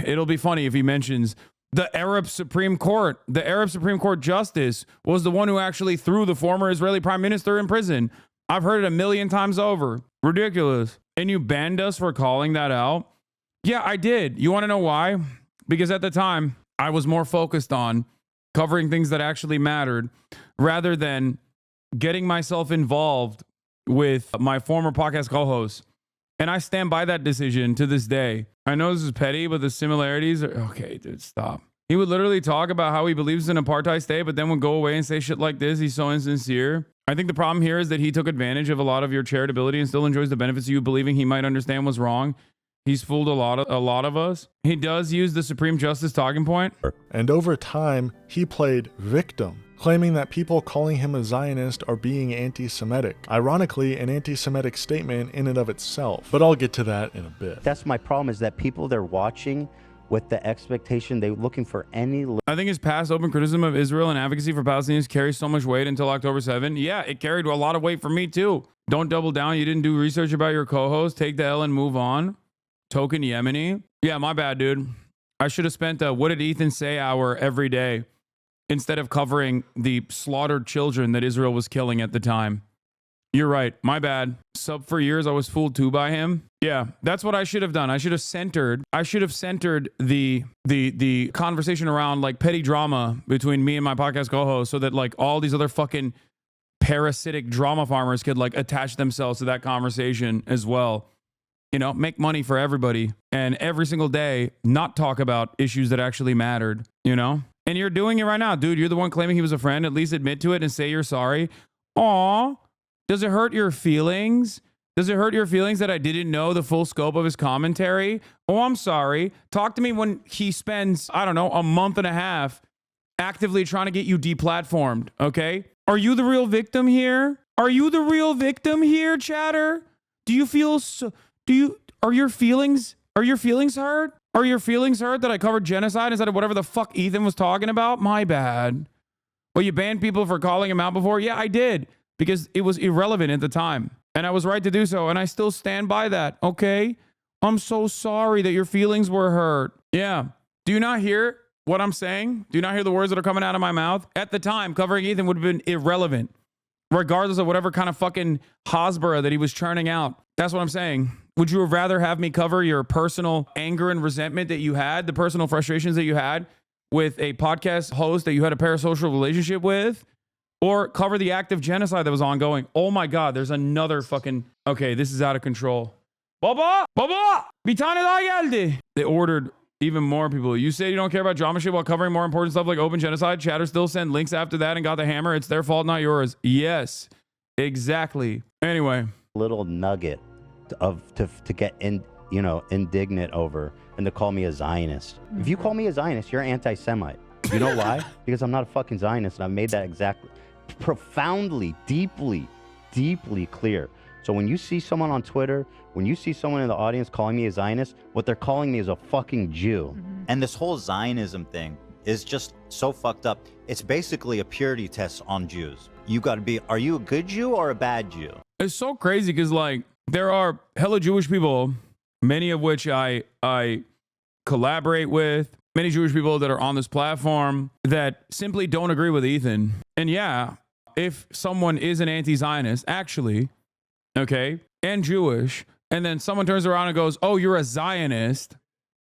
it'll be funny if he mentions the Arab Supreme Court. The Arab Supreme Court justice was the one who actually threw the former Israeli prime minister in prison. I've heard it 1,000,000 times over. Ridiculous. And you banned us for calling that out? Yeah, I did. You want to know why? Because at the time, I was more focused on covering things that actually mattered rather than getting myself involved with my former podcast co-host. And I stand by that decision to this day. I know this is petty, but the similarities are... Okay, dude, stop. He would literally talk about how he believes in apartheid state, but then would go away and say shit like this. He's so insincere. I think the problem here is that he took advantage of a lot of your charitability and still enjoys the benefits of you believing he might understand what's wrong. He's fooled a lot of us. He does use the Supreme Justice talking point. And over time, he played victim, claiming that people calling him a Zionist are being anti-Semitic. Ironically, an anti-Semitic statement in and of itself. But I'll get to that in a bit. That's my problem, is that people, they're watching with the expectation, they're looking for any... I think his past open criticism of Israel and advocacy for Palestinians carries so much weight until October 7. Yeah, it carried a lot of weight for me too. Don't double down. You didn't do research about your co-host. Take the L and move on. Token Yemeni. Yeah, my bad, dude. I should have spent a what did Ethan say hour every day instead of covering the slaughtered children that Israel was killing at the time. You're right. My bad. Sub for years, I was fooled too by him. Yeah, that's what I should have done. I should have centered the conversation around like petty drama between me and my podcast co-host so that like all these other fucking parasitic drama farmers could like attach themselves to that conversation as well. You know, make money for everybody and every single day not talk about issues that actually mattered, you know? And you're doing it right now, dude. You're the one claiming he was a friend. At least admit to it and say you're sorry. Aw, does it hurt your feelings? Does it hurt your feelings that I didn't know the full scope of his commentary? Oh, I'm sorry. Talk to me when he spends, I don't know, a month and a half actively trying to get you deplatformed, okay? Are you the real victim here? Are you the real victim here, chatter? Do you feel so... Are your feelings hurt? Are your feelings hurt that I covered genocide instead of whatever the fuck Ethan was talking about? My bad. Well, you banned people for calling him out before? Yeah, I did. Because it was irrelevant at the time. And I was right to do so. And I still stand by that. Okay? I'm so sorry that your feelings were hurt. Yeah. Do you not hear what I'm saying? Do you not hear the words that are coming out of my mouth? At the time, covering Ethan would have been irrelevant. Regardless of whatever kind of fucking Hasbara that he was churning out. That's what I'm saying. Would you rather have me cover your personal anger and resentment that you had, the personal frustrations that you had with a podcast host that you had a parasocial relationship with, or cover the act of genocide that was ongoing? Oh my God, there's another fucking... Okay, this is out of control. Baba! Bir tane daha geldi. They ordered even more people. You say you don't care about drama shit while covering more important stuff like open genocide. Chatter still sent links after that and got the hammer. It's their fault, not yours. Yes, exactly. Anyway. Little nugget to get indignant over and to call me a Zionist. If you call me a Zionist, you're anti-Semite. You know why? Because I'm not a fucking Zionist, and I've made that exactly profoundly, deeply clear. So when you see someone on Twitter, when you see someone in the audience calling me a Zionist, what they're calling me is a fucking Jew. And this whole Zionism thing is just so fucked up. It's basically a purity test on Jews. You gotta be, are you a good Jew or a bad Jew? It's so crazy because like there are hella Jewish people, many of which I collaborate with, many Jewish people that are on this platform that simply don't agree with Ethan. And yeah, if someone is an anti-Zionist, actually, okay, and Jewish, and then someone turns around and goes, "Oh, you're a Zionist,"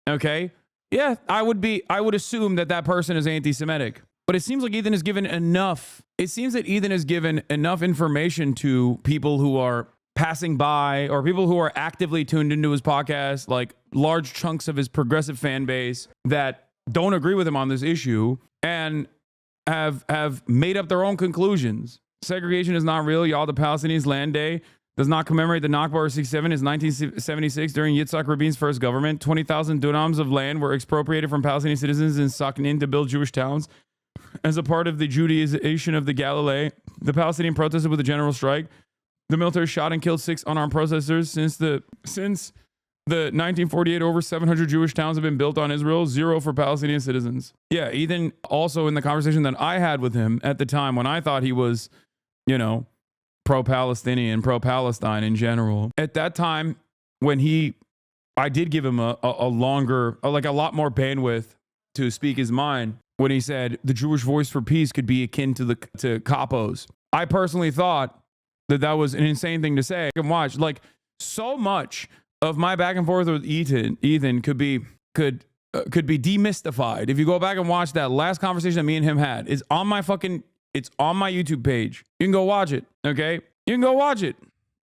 okay, yeah, I would assume that that person is anti-Semitic. But it seems like Ethan has given enough. It seems that Ethan has given enough information to people who are passing by or people who are actively tuned into his podcast, like large chunks of his progressive fan base that don't agree with him on this issue and have made up their own conclusions. Segregation is not real, y'all. The Palestinians' Land Day does not commemorate the Nakba or 67. It's 1976 during Yitzhak Rabin's first government. 20,000 dunams of land were expropriated from Palestinian citizens in Saknin to build Jewish towns. As a part of the Judaization of the Galilee, the Palestinian protested with a general strike. The military shot and killed 6 unarmed protesters. Since the 1948, over 700 Jewish towns have been built on Israel, 0 for Palestinian citizens. Yeah, Ethan also in the conversation that I had with him at the time when I thought he was, you know, pro-Palestinian, pro-Palestine in general. At that time, when I did give him a longer, like a lot more bandwidth to speak his mind, when he said the Jewish voice for peace could be akin to capos. I personally thought that was an insane thing to say. And watch, like, so much of my back and forth with Ethan could be demystified. If you go back and watch that last conversation that me and him had, it's on my YouTube page. You can go watch it, okay? You can go watch it,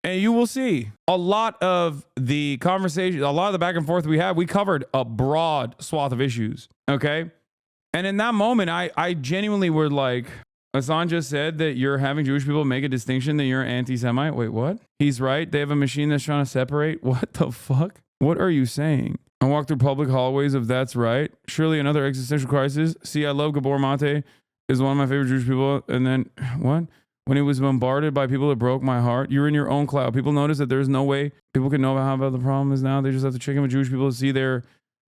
and you will see a lot of the conversation, a lot of the back and forth we had. We covered a broad swath of issues, okay? And in that moment, I genuinely were like, Hasan just said that you're having Jewish people make a distinction that you're anti-Semite. Wait, what? He's right. They have a machine that's trying to separate. What the fuck? What are you saying? I walk through public hallways of that's right. Surely another existential crisis. See, I love Gabor Mate, is one of my favorite Jewish people. And then, what? When he was bombarded by people that broke my heart, you're in your own cloud. People notice that there's no way people can know how bad the problem is now. They just have to check in with Jewish people to see they're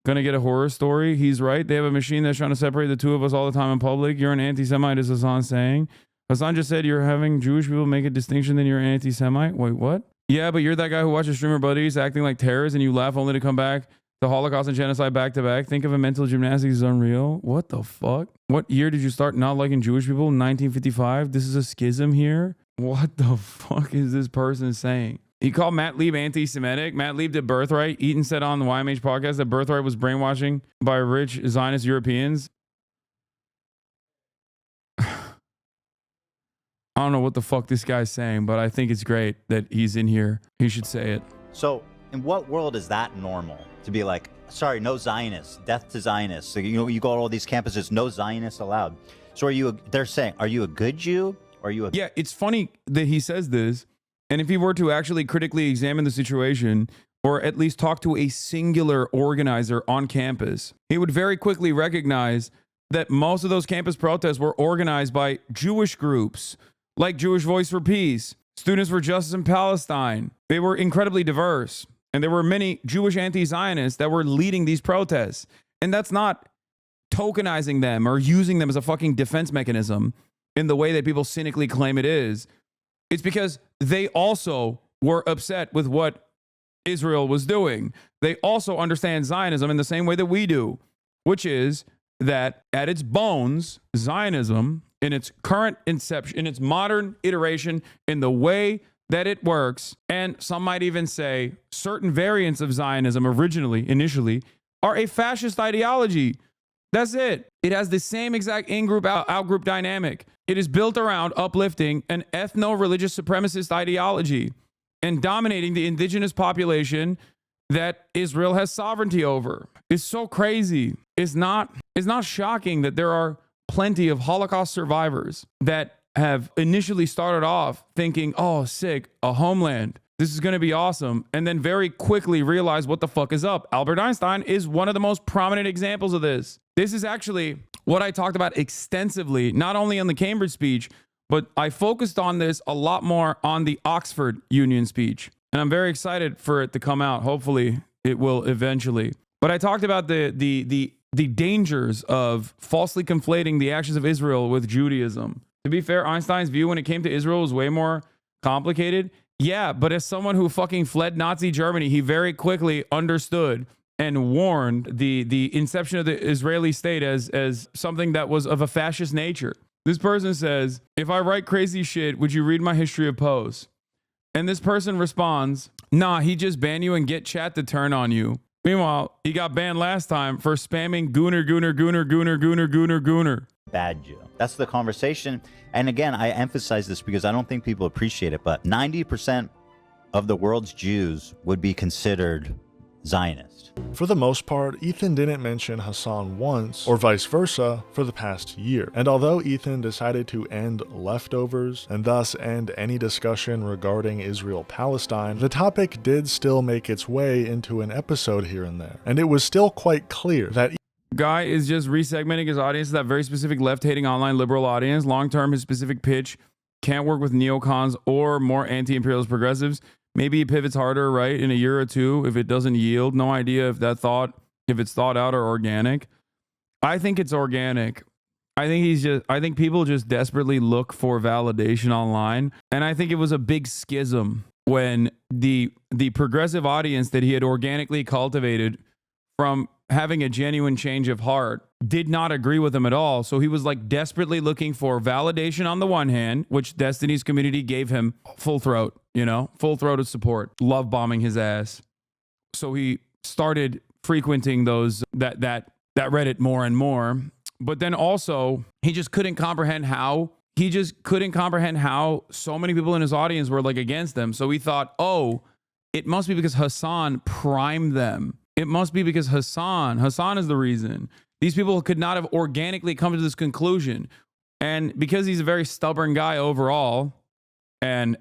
gonna get a horror story. He's right. They have a machine that's trying to separate the two of us all the time in public. You're an anti-Semite, is Hasan saying. Hasan just said you're having Jewish people make a distinction, then you're an anti-Semite. Wait, what? Yeah, but you're that guy who watches streamer buddies acting like terrorists and you laugh only to come back to Holocaust and genocide back to back. Think of a mental gymnastics is unreal. What the fuck? What year did you start not liking Jewish people? 1955? This is a schism here? What the fuck is this person saying? He called Matt Lieb anti-Semitic. Matt Lieb did Birthright. Eaton said on the YMH podcast that Birthright was brainwashing by rich Zionist Europeans. I don't know what the fuck this guy's saying, but I think it's great that he's in here. He should say it. So in what world is that normal? To be like, sorry, no Zionists, death to Zionists. So, you know, you go to all these campuses, no Zionists allowed. So they're saying, are you a good Jew? Or are you a... Yeah, it's funny that he says this. And if he were to actually critically examine the situation, or at least talk to a singular organizer on campus, he would very quickly recognize that most of those campus protests were organized by Jewish groups, like Jewish Voice for Peace, Students for Justice in Palestine. They were incredibly diverse, and there were many Jewish anti-Zionists that were leading these protests. And that's not tokenizing them or using them as a fucking defense mechanism in the way that people cynically claim it is. It's because they also were upset with what Israel was doing. They also understand Zionism in the same way that we do, which is that at its bones, Zionism, in its current inception, in its modern iteration, in the way that it works, and some might even say certain variants of Zionism initially, are a fascist ideology. That's it. It has the same exact in-group, out-group dynamic. It is built around uplifting an ethno-religious supremacist ideology and dominating the indigenous population that Israel has sovereignty over. It's so crazy. It's not shocking that there are plenty of Holocaust survivors that have initially started off thinking, oh, sick, a homeland. This is going to be awesome. And then very quickly realize what the fuck is up. Albert Einstein is one of the most prominent examples of this. This is actually what I talked about extensively, not only in the Cambridge speech, but I focused on this a lot more on the Oxford Union speech. And I'm very excited for it to come out. Hopefully it will eventually. But I talked about the dangers of falsely conflating the actions of Israel with Judaism. To be fair, Einstein's view when it came to Israel was way more complicated. Yeah, but as someone who fucking fled Nazi Germany, he very quickly understood and warned the inception of the Israeli state as something that was of a fascist nature. This person says, if I write crazy shit, would you read my history of posts? And this person responds, nah, he just banned you and get chat to turn on you. Meanwhile, he got banned last time for spamming gooner. Bad Jew. That's the conversation. And again, I emphasize this because I don't think people appreciate it, but 90% of the world's Jews would be considered Zionist. For the most part, Ethan didn't mention Hasan once, or vice versa, for the past year. And although Ethan decided to end leftovers, and thus end any discussion regarding Israel-Palestine, the topic did still make its way into an episode here and there. And it was still quite clear that Guy is just resegmenting his audience to that very specific left-hating online liberal audience. Long-term, his specific pitch can't work with neocons or more anti-imperialist progressives. Maybe he pivots harder, right, in a year or two if it doesn't yield. No idea if it's thought out or organic. I think it's organic. I think people just desperately look for validation online. And I think it was a big schism when the progressive audience that he had organically cultivated from having a genuine change of heart did not agree with him at all. So he was like desperately looking for validation on the one hand, which Destiny's community gave him full throat, full throated support, love bombing his ass. So he started frequenting that Reddit more and more. But then also he just couldn't comprehend how so many people in his audience were like against them. So he thought, oh, it must be because Hasan primed them. It must be because Hasan is the reason. These people could not have organically come to this conclusion. And because he's a very stubborn guy overall and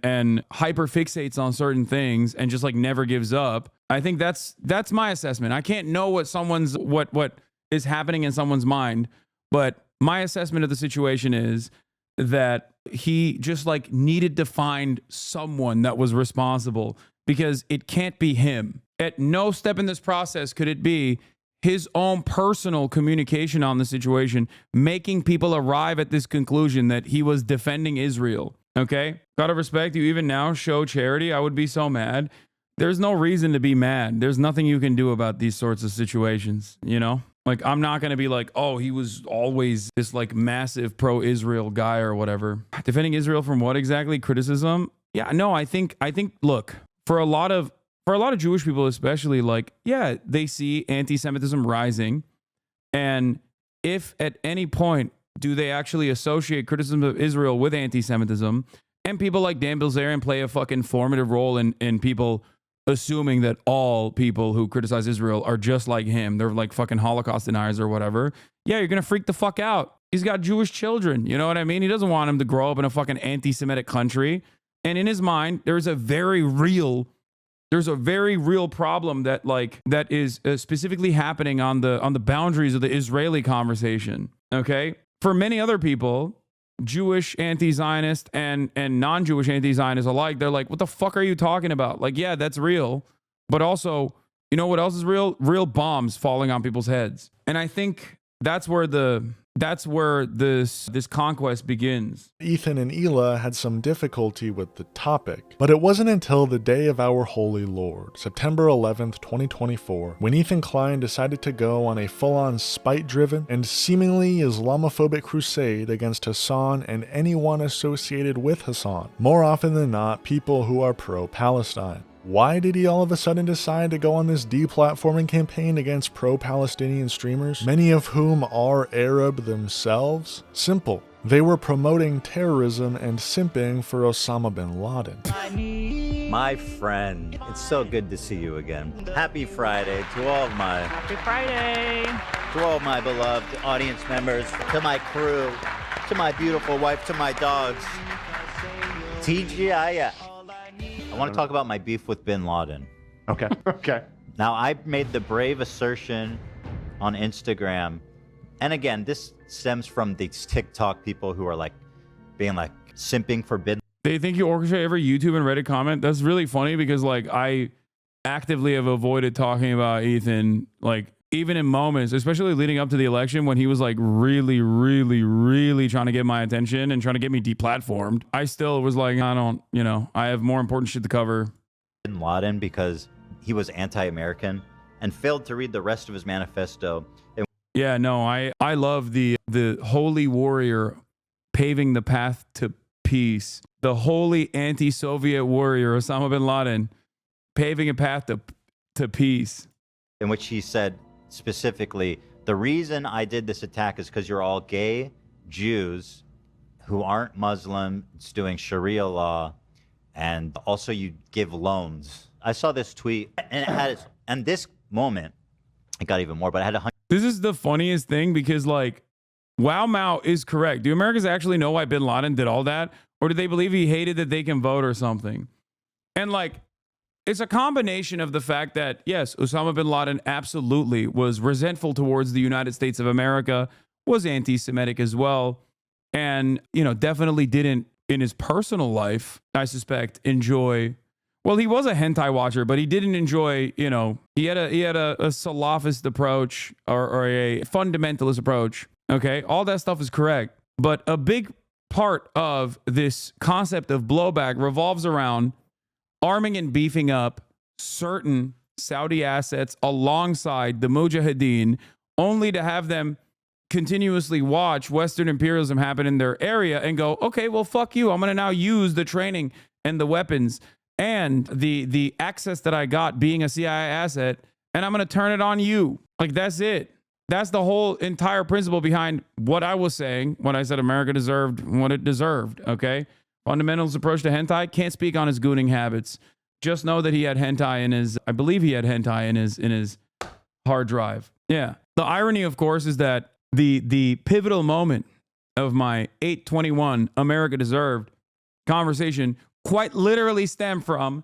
hyper fixates on certain things and just like never gives up, I think that's my assessment. I can't know what is happening in someone's mind, but my assessment of the situation is that he just like needed to find someone that was responsible because it can't be him. At no step in this process could it be his own personal communication on the situation, making people arrive at this conclusion that he was defending Israel. Okay? Out of respect, you even now show charity. I would be so mad. There's no reason to be mad. There's nothing you can do about these sorts of situations, Like, I'm not going to be like, oh, he was always this like massive pro-Israel guy or whatever. Defending Israel from what exactly? Criticism? Yeah, no, I think, look, for a lot of Jewish people, especially, like, yeah, they see anti-Semitism rising. And if at any point do they actually associate criticism of Israel with anti-Semitism, and people like Dan Bilzerian play a fucking formative role in people assuming that all people who criticize Israel are just like him, they're like fucking Holocaust deniers or whatever, yeah, you're going to freak the fuck out. He's got Jewish children, you know what I mean? He doesn't want him to grow up in a fucking anti-Semitic country. And in his mind, there's a very real problem that is specifically happening on the boundaries of the Israeli conversation. Okay, for many other people, Jewish anti-Zionist and non-Jewish anti-Zionist alike, they're like, what the fuck are you talking about? Like, yeah, that's real, but also, you know what else is real? Real bombs falling on people's heads. And I think that's where this conquest begins. Ethan and Hila had some difficulty with the topic, but it wasn't until the day of our Holy Lord, September 11th, 2024, when Ethan Klein decided to go on a full-on spite-driven and seemingly Islamophobic crusade against Hasan and anyone associated with Hasan, more often than not people who are pro-Palestine. Why did he all of a sudden decide to go on this deplatforming campaign against pro-Palestinian streamers, many of whom are Arab themselves? Simple. They were promoting terrorism and simping for Osama bin Laden. My friend, it's so good to see you again. Happy Friday to all of my... Happy Friday! To all of my beloved audience members, to my crew, to my beautiful wife, to my dogs. TGIF. I want to talk about my beef with bin Laden. Okay. Okay. Now, I made the brave assertion on Instagram, and again, this stems from these TikTok people who are like being like simping for bin. They think you orchestrate every YouTube and Reddit comment. That's really funny because like I actively have avoided talking about Ethan, like even in moments, especially leading up to the election when he was like really, really, really trying to get my attention and trying to get me deplatformed. I still was like, I have more important shit to cover. Bin Laden because he was anti-American and failed to read the rest of his manifesto. Yeah, no, I love the holy warrior paving the path to peace. The holy anti-Soviet warrior Osama bin Laden paving a path to peace. In which he said specifically, the reason I did this attack is because you're all gay Jews who aren't Muslim, it's doing Sharia law, and also you give loans. I saw this tweet, and it had, and this moment, it got even more, but I had 100. This is the funniest thing because, like, Wow Mao is correct. Do Americans actually know why bin Laden did all that? Or do they believe he hated that they can vote or something? And, like, it's a combination of the fact that, yes, Osama bin Laden absolutely was resentful towards the United States of America, was anti-Semitic as well, and, you know, definitely didn't, in his personal life, I suspect, enjoy... Well, he was a hentai watcher, but he didn't enjoy, you know, he had a Salafist approach or a fundamentalist approach, okay? All that stuff is correct. But a big part of this concept of blowback revolves around arming and beefing up certain Saudi assets alongside the Mujahideen, only to have them continuously watch Western imperialism happen in their area and go, okay, well, fuck you. I'm going to now use the training and the weapons and the access that I got being a CIA asset, and I'm going to turn it on you. Like, that's it. That's the whole entire principle behind what I was saying when I said America deserved what it deserved, okay? Fundamentalist approach to hentai, can't speak on his gooning habits. Just know that he had hentai in his, I believe he had hentai in his hard drive. Yeah. The irony, of course, is that the pivotal moment of my 821 America Deserved conversation quite literally stemmed from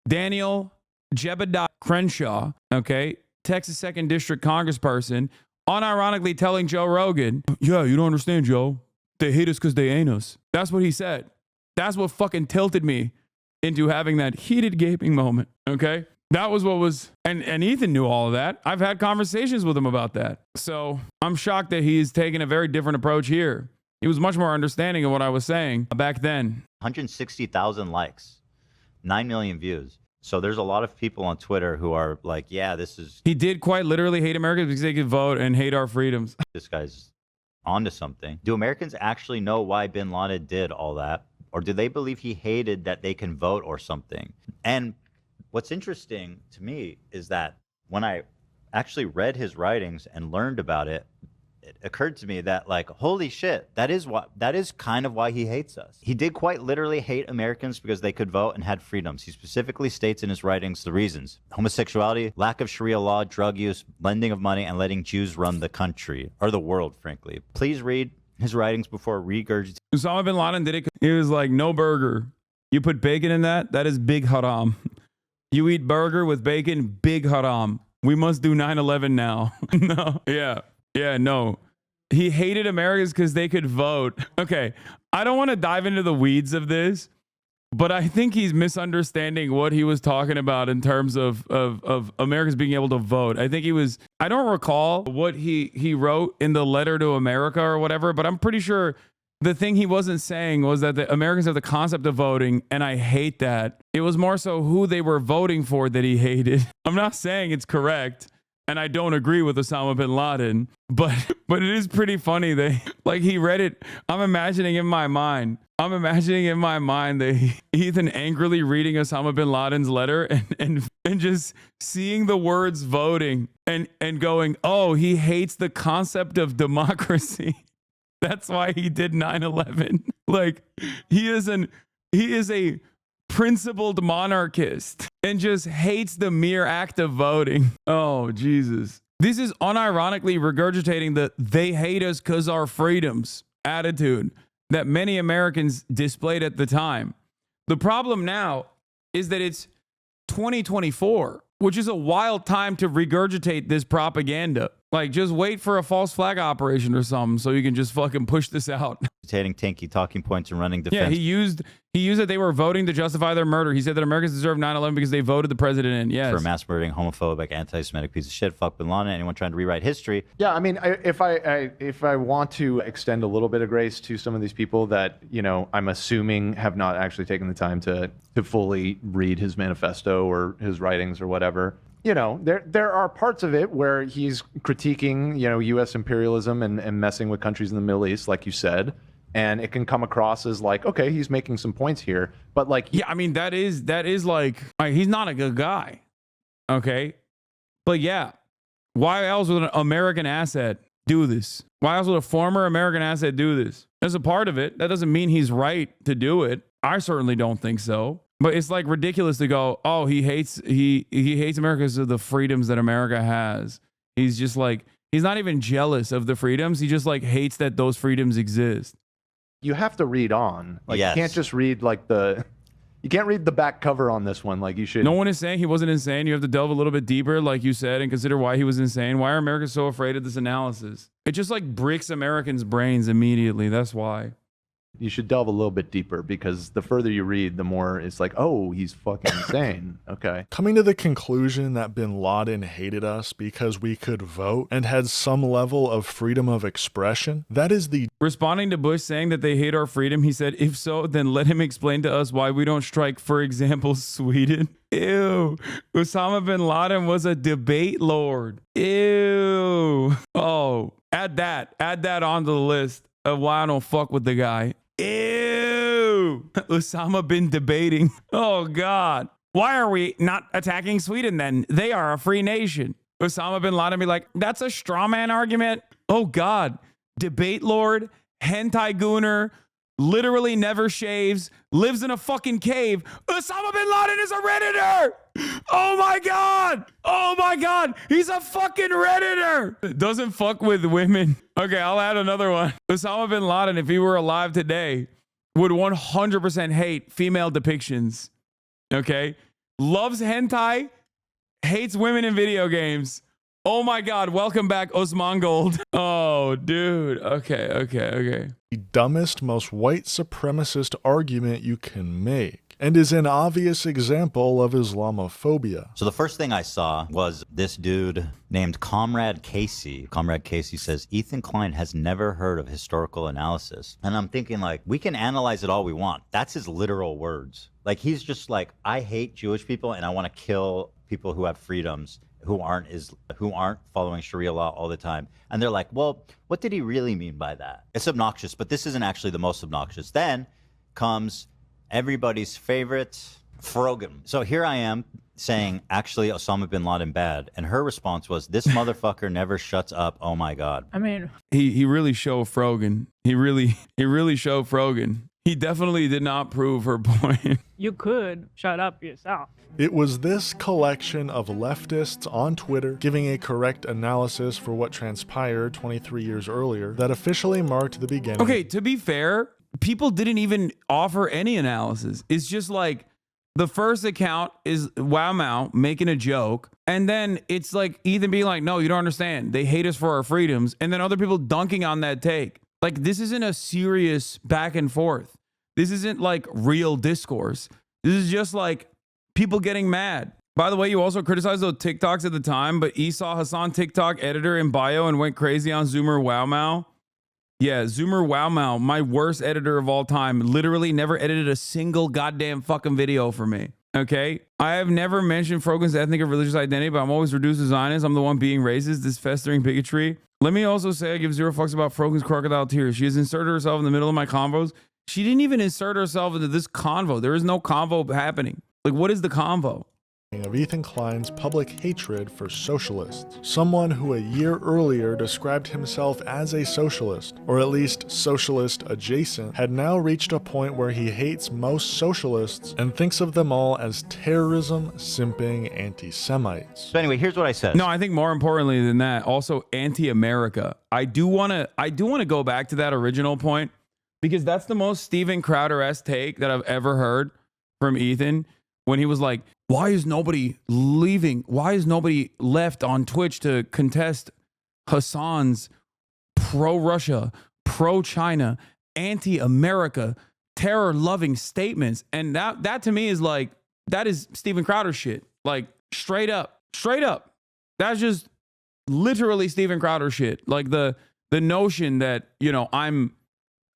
Daniel Jebediah Crenshaw, okay, Texas 2nd District Congressperson, unironically telling Joe Rogan, yeah, you don't understand, Joe. They hate us because they ain't us. That's what he said. That's what fucking tilted me into having that heated gaping moment, okay? That was what was, and Ethan knew all of that. I've had conversations with him about that. So I'm shocked that he's taken a very different approach here. He was much more understanding of what I was saying back then. 160,000 likes, 9 million views. So there's a lot of people on Twitter who are like, yeah, this is... He did quite literally hate Americans because they could vote and hate our freedoms. This guy's onto something. Do Americans actually know why bin Laden did all that? Or do they believe he hated that they can vote or something? And what's interesting to me is that when I actually read his writings and learned about it, it occurred to me that, like, holy shit, that is kind of why he hates us. He did quite literally hate Americans because they could vote and had freedoms. He specifically states in his writings the reasons: homosexuality, lack of Sharia law, drug use, lending of money, and letting Jews run the country, or the world, frankly. Please read his writings before regurgitating. Osama bin Laden did it. He was like, no burger. You put bacon in that? That is big haram. You eat burger with bacon? Big haram. We must do 9/11 now. No. Yeah. Yeah, no. He hated Americans because they could vote. Okay, I don't want to dive into the weeds of this, but I think he's misunderstanding what he was talking about in terms of Americans being able to vote. I think he was, I don't recall what he wrote in the letter to America or whatever, but I'm pretty sure the thing he wasn't saying was that the Americans have the concept of voting, and I hate that. It was more so who they were voting for that he hated. I'm not saying it's correct, and I don't agree with Osama bin Laden, but it is pretty funny that, like, he read it. I'm imagining in my mind that Ethan angrily reading Osama bin Laden's letter and just seeing the words voting and going, oh, he hates the concept of democracy. That's why he did 9/11. Like, he is a principled monarchist and just hates the mere act of voting. Oh, Jesus. This is unironically regurgitating the they hate us because our freedoms attitude that many Americans displayed at the time. The problem now is that it's 2024, which is a wild time to regurgitate this propaganda. Like, just wait for a false flag operation or something so you can just fucking push this out. Tanky talking points and running defense. Yeah, he used that they were voting to justify their murder. He said that Americans deserve 9/11 because they voted the president in. Yes. For a mass murdering, homophobic, anti-Semitic piece of shit. Fuck bin Laden. Anyone trying to rewrite history. Yeah, I mean, if I want to extend a little bit of grace to some of these people that, you know, I'm assuming have not actually taken the time to fully read his manifesto or his writings or whatever. You know, there are parts of it where he's critiquing, you know, U.S. imperialism and messing with countries in the Middle East, like you said. and it can come across as like, okay, he's making some points here, but like, yeah, I mean, that is like, he's not a good guy. Okay. But yeah, why else would an American asset do this? Why else would a former American asset do this? As a part of it, that doesn't mean he's right to do it. I certainly don't think so. But it's like ridiculous to go, oh, he hates America because of the freedoms that America has. He's just like, he's not even jealous of the freedoms. He just like hates that those freedoms exist. you have to read on. Like, Yes. you can't just read like you can't read the back cover on this one. Like, you should. No one is saying he wasn't insane. You have to delve a little bit deeper, like you said, and consider why he was insane. Why are Americans so afraid of this analysis? It just like bricks Americans' brains immediately. That's why. You should delve a little bit deeper, because the further you read, the more it's like, oh, he's fucking insane. Okay. Coming to the conclusion that bin Laden hated us because we could vote and had some level of freedom of expression, that is the... Responding to Bush saying that they hate our freedom, he said, if so, then let him explain to us why we don't strike, for example, Sweden. Ew. Osama bin Laden was a debate lord. Ew. Oh, add that onto the list of why I don't fuck with the guy. Ew. Osama bin debating. Oh, God. Why are we not attacking Sweden then? They are a free nation. Osama bin Laden be like, that's a straw man argument. Oh, God. Debate lord, hentai gooner, literally never shaves, lives in a fucking cave. Osama bin Laden is a Redditor. Oh, my God. Oh, my God. He's a fucking Redditor. Doesn't fuck with women. Okay, I'll add another one. Osama bin Laden, if he were alive today, would 100% hate female depictions. Okay? Loves hentai, hates women in video games. Oh my God, welcome back, Osman Gold. Oh, dude. Okay. The dumbest, most white supremacist argument you can make, and is an obvious example of Islamophobia. So the first thing I saw was this dude named Comrade Casey. Comrade Casey says, Ethan Klein has never heard of historical analysis. And I'm thinking, like, we can analyze it all we want. That's his literal words. Like, he's just like, I hate Jewish people and I want to kill people who have freedoms, who aren't following Sharia law all the time. And they're like, well, what did he really mean by that? It's obnoxious, but this isn't actually the most obnoxious. Then comes everybody's favorite, Frogan. So here I am saying, actually, Osama bin Laden bad. And her response was, this motherfucker never shuts up. Oh my God. I mean, he really showed Frogan. He really showed Frogan. He definitely did not prove her point. you could shut up yourself. It was this collection of leftists on Twitter giving a correct analysis for what transpired 23 years earlier that officially marked the beginning. Okay, to be fair, people didn't even offer any analysis. It's just like the first account is Wow Mao making a joke. And then it's like Ethan being like, no, you don't understand. They hate us for our freedoms. And then other people dunking on that take. Like, this isn't a serious back and forth. This isn't like real discourse. This is just like people getting mad. By the way, you also criticized those TikToks at the time, but Esau Hasan, TikTok editor in bio, and went crazy on Zoomer Wow Mao. Yeah, Zoomer Wow Mao, my worst editor of all time, literally never edited a single goddamn fucking video for me. Okay? I have never mentioned Frogan's ethnic or religious identity, but I'm always reduced to Zionist. I'm the one being racist, this festering bigotry. Let me also say I give zero fucks about Frogan's crocodile tears. She has inserted herself in the middle of my convos. She didn't even insert herself into this convo. There is no convo happening. Like, what is the convo? Of Ethan Klein's public hatred for socialists. Someone who a year earlier described himself as a socialist, or at least socialist adjacent, had now reached a point where he hates most socialists and thinks of them all as terrorism, simping anti-Semites. So anyway, here's what I said. No, I think more importantly than that, also anti-America. I do want to go back to that original point, because that's the most Steven Crowder-esque take that I've ever heard from Ethan, when he was like, why is nobody leaving? Why is nobody left on Twitch to contest Hasan's pro-Russia, pro-China, anti-America, terror-loving statements? And that to me is like, that is Steven Crowder shit. Like, straight up. That's just literally Steven Crowder shit. Like the notion that, you know, I'm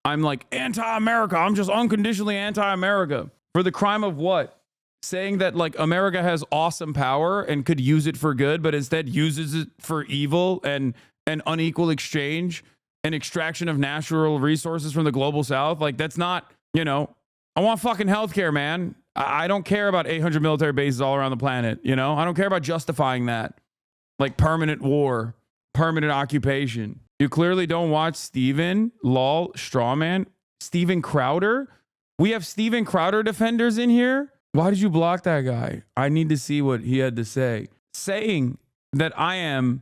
like anti-America. I'm just unconditionally anti-America. For the crime of what? Saying that like America has awesome power and could use it for good, but instead uses it for evil and unequal exchange and extraction of natural resources from the global south. Like, that's not, you know, I want fucking healthcare, man. I don't care about 800 military bases all around the planet. You know, I don't care about justifying that. Like permanent war, permanent occupation. You clearly don't watch Steven, lol, strawman, Steven Crowder. We have Steven Crowder defenders in here. Why did you block that guy? I need to see what he had to say. Saying that I'm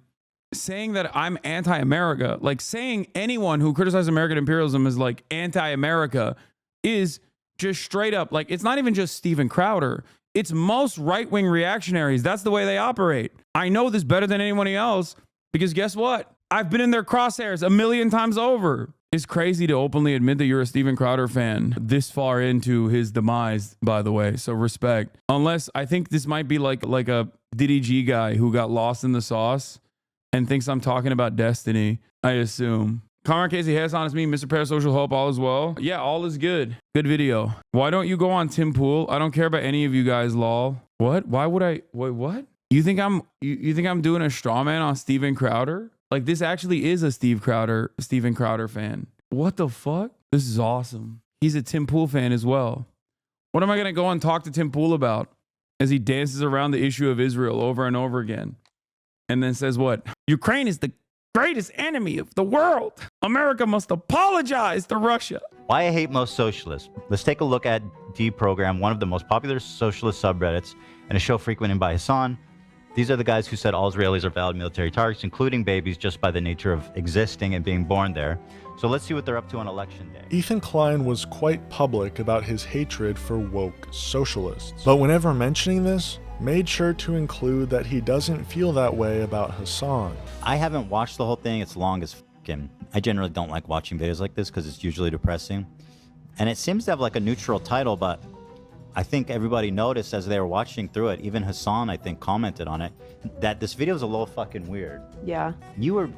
anti-America, like saying anyone who criticizes American imperialism is like anti-America is just straight up, like, it's not even just Steven Crowder. It's most right-wing reactionaries. That's the way they operate. I know this better than anyone else because guess what? I've been in their crosshairs a million times over. It's crazy to openly admit that you're a Steven Crowder fan this far into his demise, by the way. So respect. Unless I think this might be like a Diddy G guy who got lost in the sauce and thinks I'm talking about Destiny, I assume. Conrad Casey, Hasan, it's me, Mr. Parasocial Hope, all is well. Yeah, all is good. Good video. Why don't you go on Tim Pool? I don't care about any of you guys, lol. What? Why would I? Wait, what? You think I'm doing a straw man on Steven Crowder? Like, this actually is a Steven Crowder fan. What the fuck? This is awesome. He's a Tim Pool fan as well. What am I gonna go and talk to Tim Pool about as he dances around the issue of Israel over and over again? And then says what? Ukraine is the greatest enemy of the world. America must apologize to Russia. Why I hate most socialists. Let's take a look at Deprogram, one of the most popular socialist subreddits, and a show frequented by Hasan. These are the guys who said all Israelis are valid military targets, including babies, just by the nature of existing and being born there. So let's see what they're up to on election day. Ethan Klein was quite public about his hatred for woke socialists, but whenever mentioning this, made sure to include that he doesn't feel that way about Hasan. I haven't watched the whole thing. It's long as f***ing. I generally don't like watching videos like this because it's usually depressing. And it seems to have like a neutral title, but I think everybody noticed as they were watching through it, even Hasan, I think, commented on it, that this video is a little fucking weird. Yeah. You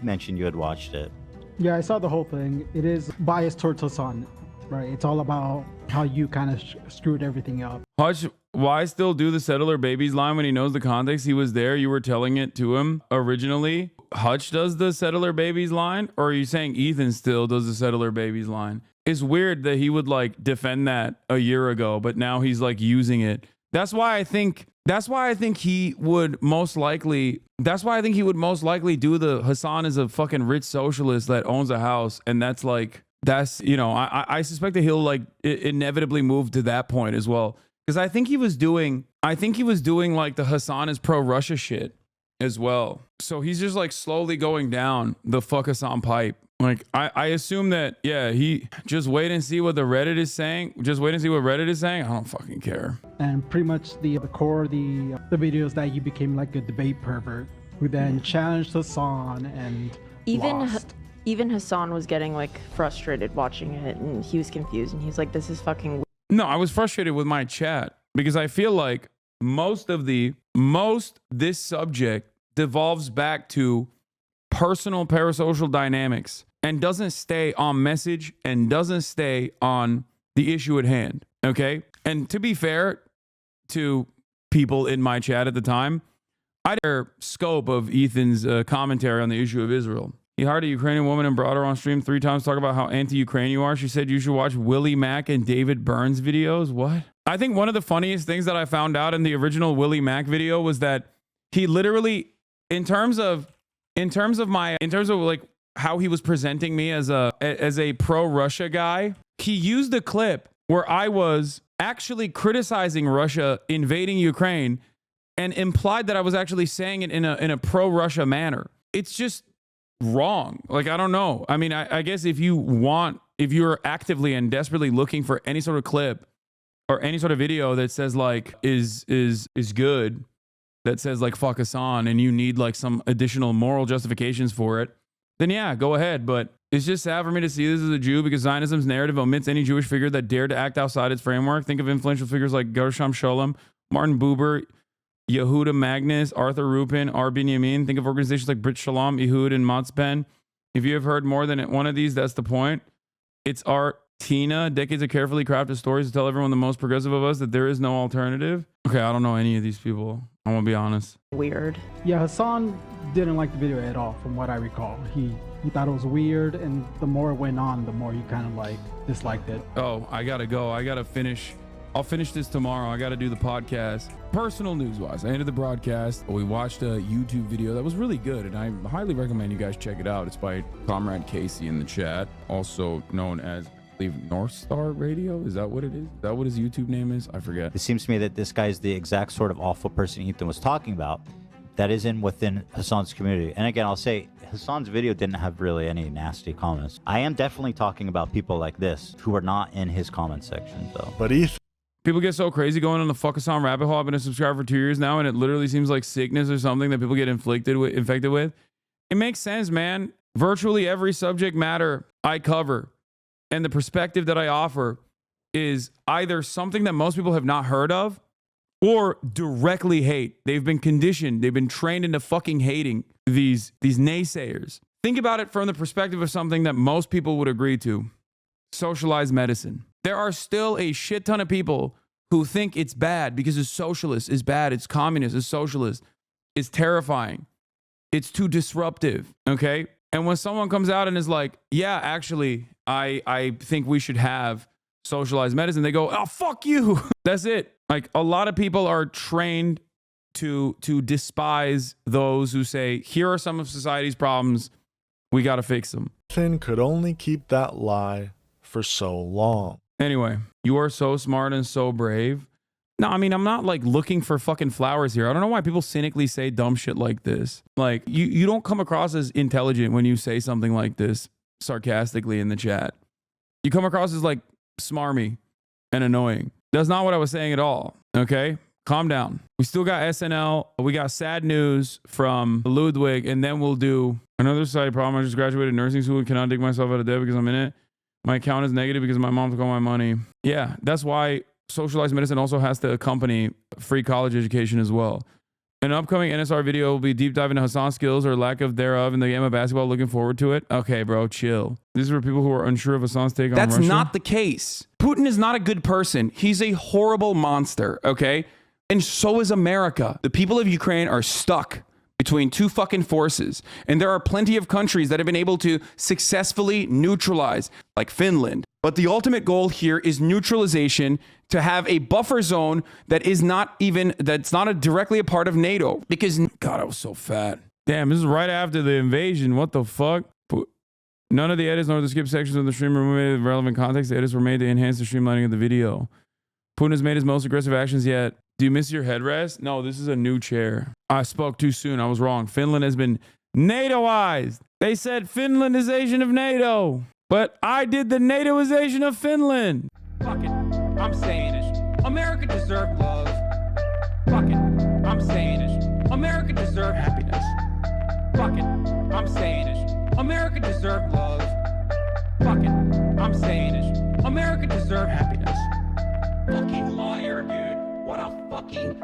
mentioned you had watched it. Yeah, I saw the whole thing. It is biased towards Hasan, right? It's all about how you kind of screwed everything up. Hutch, why still do the settler babies line when he knows the context? He was there. You were telling it to him originally. Hutch does the settler babies line, or are you saying Ethan still does the settler babies line? It's weird that he would like defend that a year ago, but now he's like using it. That's why I think he would most likely do the Hasan is a fucking rich socialist that owns a house, and that's you know, I suspect that he'll like inevitably move to that point as well. Because I think he was doing like the Hasan is pro-Russia shit as well. So he's just like slowly going down the fuck Hasan pipe. Like, I assume that, yeah, he just wait and see what the Reddit is saying. Just wait and see what Reddit is saying. I don't fucking care. And pretty much the core of the videos that you became like a debate pervert who then challenged Hasan and lost. Even Hasan was getting like frustrated watching it, and he was confused, and he's like, this is fucking weird. No, I was frustrated with my chat because I feel like this subject devolves back to personal parasocial dynamics and doesn't stay on message and doesn't stay on the issue at hand. Okay. And to be fair to people in my chat at the time, I didn't hear scope of Ethan's commentary on the issue of Israel. He hired a Ukrainian woman and brought her on stream 3 times to talk about how anti-Ukraine you are. She said you should watch Willie Mack and David Burns videos. What? I think one of the funniest things that I found out in the original Willie Mack video was that he literally, in terms of like how he was presenting me as a pro-Russia guy, he used a clip where I was actually criticizing Russia invading Ukraine and implied that I was actually saying it in a pro-Russia manner. It's just wrong. Like, I don't know. I mean, I guess if you're actively and desperately looking for any sort of clip or any sort of video that says like is good, that says like fuck Hasan, and you need like some additional moral justifications for it, then yeah, go ahead. But it's just sad for me to see this as a Jew because Zionism's narrative omits any Jewish figure that dared to act outside its framework. Think of influential figures like Gershom Scholem, Martin Buber, Yehuda Magnus, Arthur Rupin, R. Binyamin. Think of organizations like Brit Shalom, Ehud, and Matzpen. If you have heard more than one of these, that's the point. It's art. Tina, decades of carefully crafted stories to tell everyone the most progressive of us that there is no alternative. Okay, I don't know any of these people. I'm gonna be honest. Weird. Yeah, Hasan didn't like the video at all, from what I recall. He you thought it was weird, and the more it went on, the more you kind of like disliked it. Oh, I gotta go. I gotta finish. I'll finish this tomorrow. I gotta do the podcast. Personal news wise, I ended the broadcast. We watched a YouTube video that was really good, and I highly recommend you guys check it out. It's by Comrade Casey in the chat, also known as, I believe, North Star Radio. Is that what it is? Is that what his YouTube name is? I forget. It seems to me that this guy is the exact sort of awful person Ethan was talking about that is within Hasan's community. And again, I'll say Hasan's video didn't have really any nasty comments. I am definitely talking about people like this who are not in his comment section, though. But Ethan, people get so crazy going on the fuck Hasan rabbit hole. I've been a subscriber for 2 years now, and it literally seems like sickness or something that people get infected with. It makes sense, man. Virtually every subject matter I cover and the perspective that I offer is either something that most people have not heard of or directly hate. They've been conditioned. They've been trained into fucking hating these naysayers. Think about it from the perspective of something that most people would agree to. Socialized medicine. There are still a shit ton of people who think it's bad because it's socialist, it's bad, it's communist, it's socialist, it's terrifying, it's too disruptive, okay? And when someone comes out and is like, yeah, actually, I think we should have socialized medicine, they go, oh, fuck you. That's it. Like, a lot of people are trained to despise those who say, here are some of society's problems, we got to fix them. Ethan could only keep that lie for so long. Anyway, you are so smart and so brave. No, I mean, I'm not like looking for fucking flowers here. I don't know why people cynically say dumb shit like this. Like, you don't come across as intelligent when you say something like this sarcastically in the chat. You come across as like smarmy and annoying. That's not what I was saying at all. Okay? Calm down. We still got SNL. We got sad news from Ludwig, and then we'll do another side problem. I just graduated nursing school and cannot dig myself out of debt because I'm in it. My account is negative because my mom took all my money. Yeah, that's why socialized medicine also has to accompany free college education as well. An upcoming NSR video will be deep dive into Hasan's skills or lack of thereof in the game of basketball. Looking forward to it. Okay, bro, chill. This is for people who are unsure of Hasan's take on Russia. That's not the case. Putin is not a good person. He's a horrible monster, okay? And so is America. The people of Ukraine are stuck between two fucking forces. And there are plenty of countries that have been able to successfully neutralize, like Finland. But the ultimate goal here is neutralization, to have a buffer zone that's not directly a part of NATO. Because, God, I was so fat. Damn, this is right after the invasion. What the fuck? None of the edits nor the skip sections of the stream were made in relevant context. The edits were made to enhance the streamlining of the video. Putin has made his most aggressive actions yet. Do you miss your headrest? No, this is a new chair. I spoke too soon. I was wrong. Finland has been NATOized. They said Finlandization of NATO. But I did the NATOization of Finland. Fuck it. I'm saying it. America deserved love. Fuck it. I'm saying it. America deserved happiness. Fuck it. I'm saying it. America deserved love. Fuck it. I'm saying it. America deserved happiness. Fucking liar, dude. What a fucking